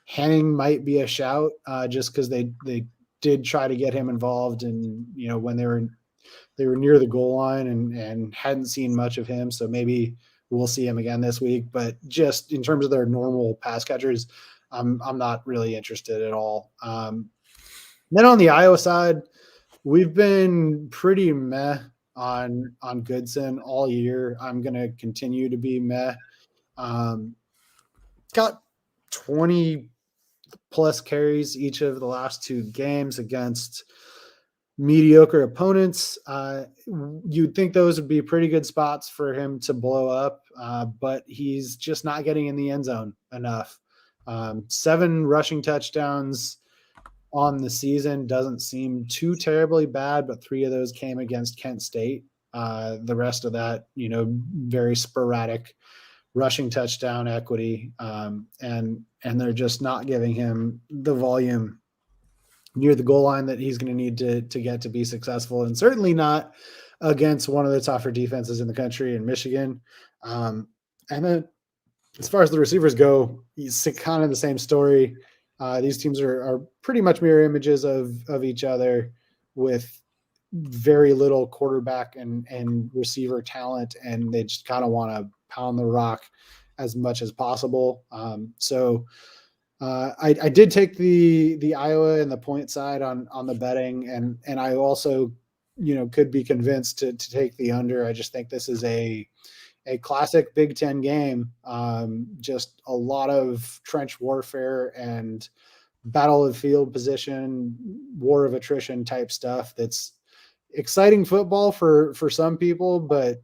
Henning might be a shout, just because they did try to get him involved, and when they were near the goal line and hadn't seen much of him, so maybe we'll see him again this week. But just in terms of their normal pass catchers, I'm not really interested at all. Then on the Iowa side, we've been pretty meh on Goodson all year. I'm going to continue to be meh. Got 20 plus carries each of the last 2 games against mediocre opponents. You'd think those would be pretty good spots for him to blow up, but he's just not getting in the end zone enough. 7 rushing touchdowns on the season doesn't seem too terribly bad, but 3 of those came against Kent State. The rest of that, very sporadic rushing touchdown equity, and they're just not giving him the volume near the goal line that he's going to need to get to be successful, and certainly not against one of the tougher defenses in the country in Michigan. And then as far as the receivers go, it's kind of the same story. These teams are pretty much mirror images of each other, with very little quarterback and receiver talent, and they just kind of want to pound the rock as much as possible. So I did take the Iowa and the point side on the betting, and I also could be convinced to take the under. I just think this is a classic Big Ten game, just a lot of trench warfare and battle of field position, war of attrition type stuff. That's exciting football for some people, but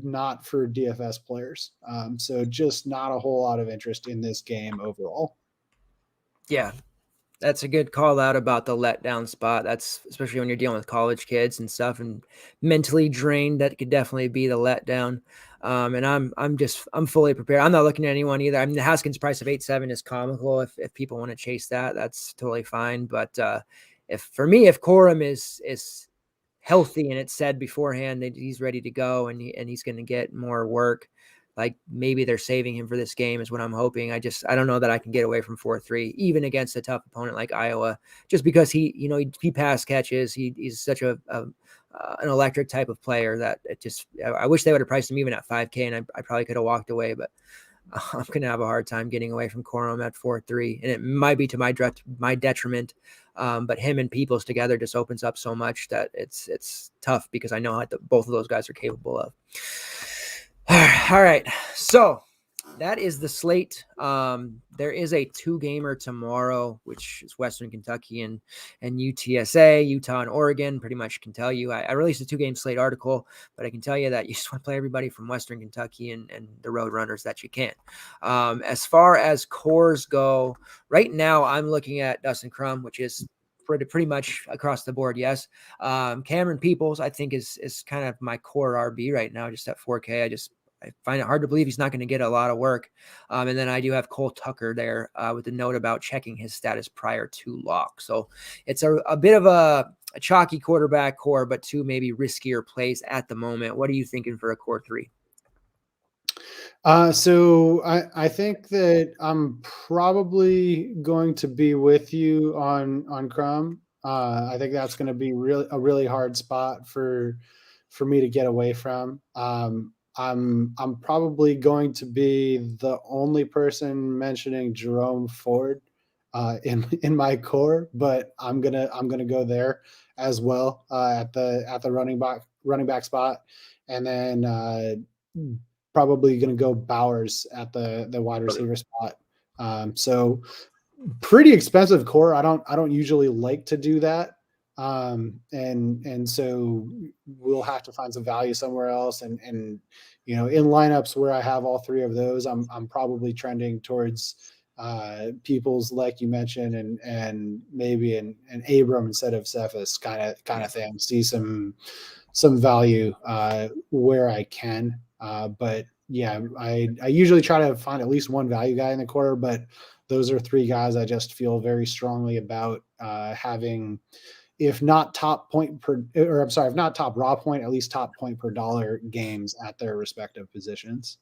not for DFS players. So just not a whole lot of interest in this game overall. Yeah, that's a good call out about the letdown spot. That's especially when you're dealing with college kids and stuff and mentally drained. That could definitely be the letdown. And I'm fully prepared. I'm not looking at anyone either. I mean, the Haskins price of 8.7 is comical. If people want to chase that, that's totally fine. But if Corum is healthy and it's said beforehand that he's ready to go and he's going to get more work, like maybe they're saving him for this game is what I'm hoping. I don't know that I can get away from 4-3, even against a tough opponent like Iowa, just because he pass catches. He's such an electric type of player that I wish they would have priced him even at 5K, and I probably could have walked away, but I'm going to have a hard time getting away from Corum at 4-3, and it might be to my detriment. But him and Peoples together just opens up so much that it's tough, because I know what both of those guys are capable of. All right. So that is the slate. There is a 2-gamer tomorrow, which is Western Kentucky and UTSA, Utah and Oregon. Pretty much can tell you, I released a 2-game slate article, but I can tell you that you just want to play everybody from Western Kentucky and the road runners that you can. As far as cores go, right now I'm looking at Dustin Crum, which is pretty much across the board. Yes. Cameron Peoples, I think is kind of my core RB right now, just at 4K. I find it hard to believe he's not going to get a lot of work. And then I do have Cole Tucker there with a note about checking his status prior to lock. So it's a bit of a chalky quarterback core, but 2 maybe riskier plays at the moment. What are you thinking for a core 3? So I think that I'm probably going to be with you on Crum. I think that's going to be a really hard spot for me to get away from. I'm probably going to be the only person mentioning Jerome Ford in my core, but I'm gonna go there as well at the running back spot, and then probably gonna go Bowers at the wide receiver spot. So pretty expensive core. I don't usually like to do that. And so we'll have to find some value somewhere else. And in lineups where I have all three of those, I'm probably trending towards people's, like you mentioned, and maybe an Abram instead of Cephas kind of thing. See some value where I can. But yeah, I usually try to find at least one value guy in the quarter, but those are three guys I just feel very strongly about having, if not top raw point, at least top point per dollar games at their respective positions.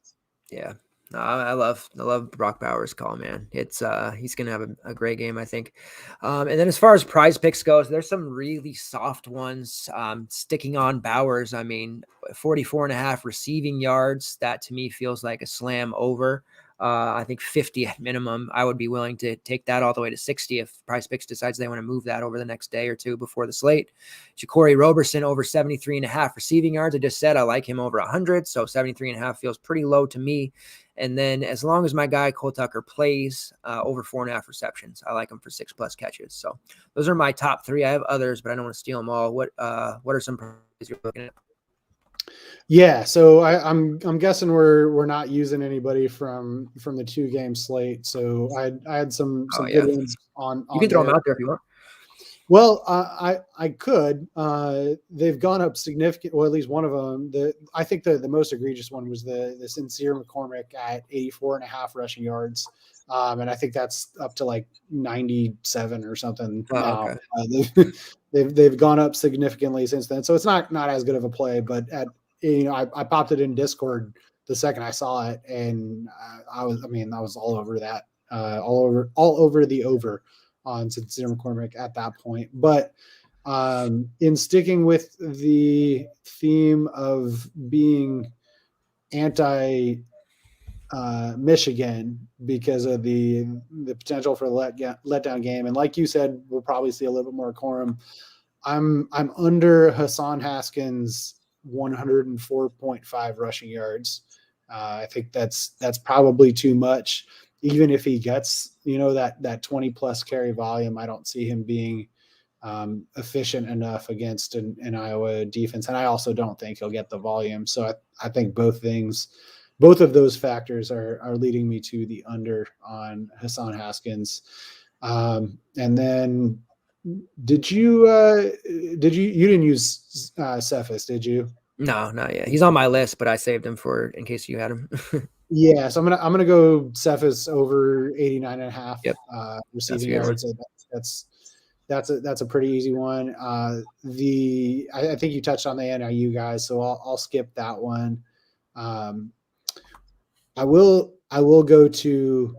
Yeah. No, I love Brock Bowers' call, man. It's he's gonna have a great game, I think. And then as far as prize picks goes, there's some really soft ones. Sticking on Bowers, I mean, 44.5 receiving yards. That to me feels like a slam over. I think 50 at minimum. I would be willing to take that all the way to 60 if PrizePicks decides they want to move that over the next day or two before the slate. Ja'Cory Roberson over 73.5 receiving yards. I just said I like him over 100, so 73.5 feels pretty low to me. And then as long as my guy Cole Tucker plays, over 4.5 receptions, I like him for 6+ catches. So those are my top three. I have others, but I don't want to steal them all. What are some prices you're looking at? Yeah, so I'm guessing we're not using anybody from the 2-game slate. So I had some good ones on. You can throw them out there if you want. Well, I could. They've gone up significant. Well, at least one of them. I think the most egregious one was the Sincere McCormick at 84.5 rushing yards, and I think that's up to like 97 or something now. Okay. They've gone up significantly since then. So it's not as good of a play, but I popped it in Discord the second I saw it, and I was all over that, all over the over on Sincere McCormick at that point. But in sticking with the theme of being anti Michigan because of the potential for letdown game, and like you said, we'll probably see a little bit more Corum. I'm under Hassan Haskins 104.5 rushing yards. I think that's probably too much. Even if he gets, that 20+ carry volume, I don't see him being efficient enough against an Iowa defense. And I also don't think he'll get the volume. So I think both of those factors are leading me to the under on Hassan Haskins. And then you didn't use Cephas, did you? No, not yet. He's on my list, but I saved him in case you had him. Yeah, so I'm gonna go Cephas over 89.5 receiving yards. That's a pretty easy one. I think you touched on the NIU guys, so I'll skip that one. I will go to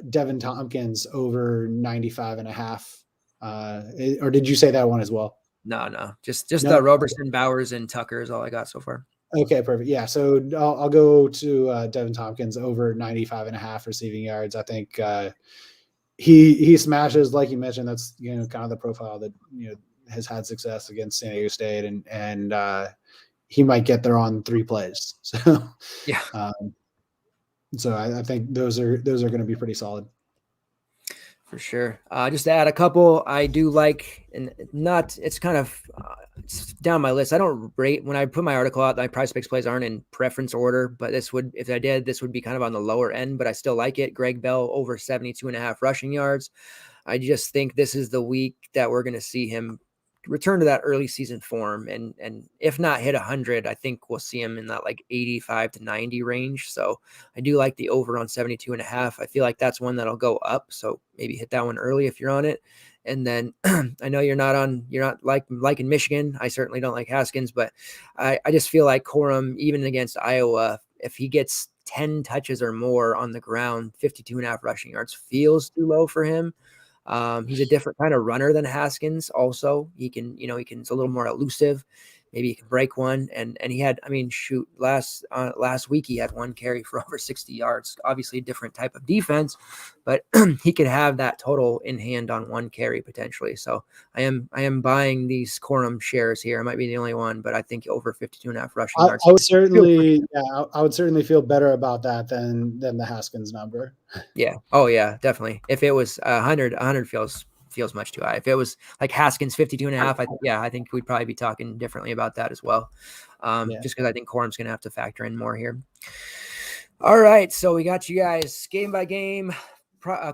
Devin Thompkins over 95.5. Or did you say that one as well? No, just the Roberson, Bowers, and Tucker is all I got so far. Okay, perfect. Yeah, so I'll go to Devin Thompkins over 95.5 receiving yards. I think he smashes, like you mentioned. That's kind of the profile that has had success against San Diego State, and he might get there on 3 plays. So yeah, so I think those are going to be pretty solid. For sure. Just to add a couple, I do like, and it's kind of it's down my list. I don't rate when I put my article out. My PrizePicks plays aren't in preference order, but this would be kind of on the lower end, but I still like it. Greg Bell over 72.5 rushing yards. I just think this is the week that we're going to see him return to that early season form, and if not hit 100, I think we'll see him in that like 85 to 90 range. So I do like the over on 72.5. I feel like that's one that'll go up. So maybe hit that one early if you're on it. And then I know you're not liking Michigan. I certainly don't like Haskins, but I just feel like Corum, even against Iowa, if he gets 10 touches or more on the ground, 52.5 rushing yards feels too low for him. He's a different kind of runner than Haskins. Also, he's a little more elusive. maybe he can break one. And he had, I mean, shoot, last week he had 1 carry for over 60 yards. Obviously a different type of defense, but he could have that total in hand on 1 carry potentially. So I am buying these Corum shares here. I might be the only one, but I think over 52.5 rushing yards. I would certainly, I would certainly feel better about that than the Haskins number. Yeah. Oh yeah, definitely. If it was 100 feels much too high. If it was like Haskins 52.5, I think we'd probably be talking differently about that as well. Just because I think Corum's going to have to factor in more here. All right, so we got you guys game by game,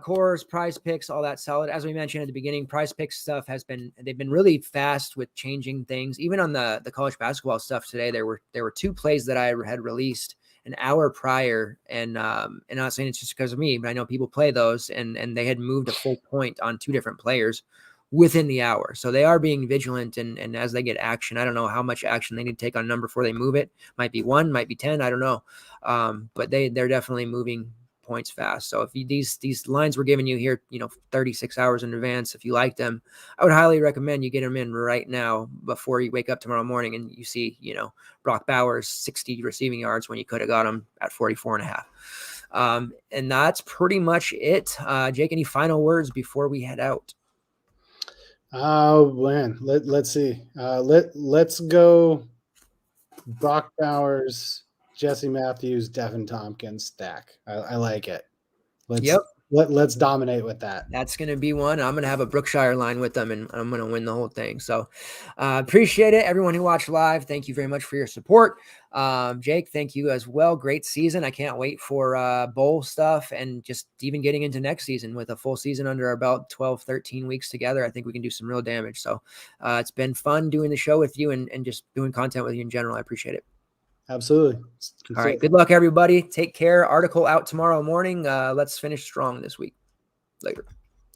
cores, prize picks, all that solid. As we mentioned at the beginning, prize picks stuff they've been really fast with changing things. Even on the college basketball stuff today, there were 2 plays that I had released an hour prior, and I'm not saying it's just because of me, but I know people play those, and they had moved a full point on 2 different players within the hour. So they are being vigilant, and as they get action, I don't know how much action they need to take on a number before they move it. Might be 1, might be 10, I don't know. But they're definitely moving points fast. So if these lines we're giving you here, 36 hours in advance, if you like them, I would highly recommend you get them in right now before you wake up tomorrow morning and you see, Brock Bowers 60 receiving yards when you could have got him at 44.5. And that's pretty much it. Jake, any final words before we head out? Oh man, let's see. Let's go Brock Bowers, Jesse Matthews, Devin Thompkins stack. I like it. Let's dominate with that. That's going to be one. I'm going to have a Brookshire line with them, and I'm going to win the whole thing. So appreciate it. Everyone who watched live, thank you very much for your support. Jake, thank you as well. Great season. I can't wait for bowl stuff and just even getting into next season with a full season under our belt, 12, 13 weeks together. I think we can do some real damage. So it's been fun doing the show with you and just doing content with you in general. I appreciate it. Absolutely. All right. Good luck, everybody. Take care. Article out tomorrow morning. Let's finish strong this week. Later.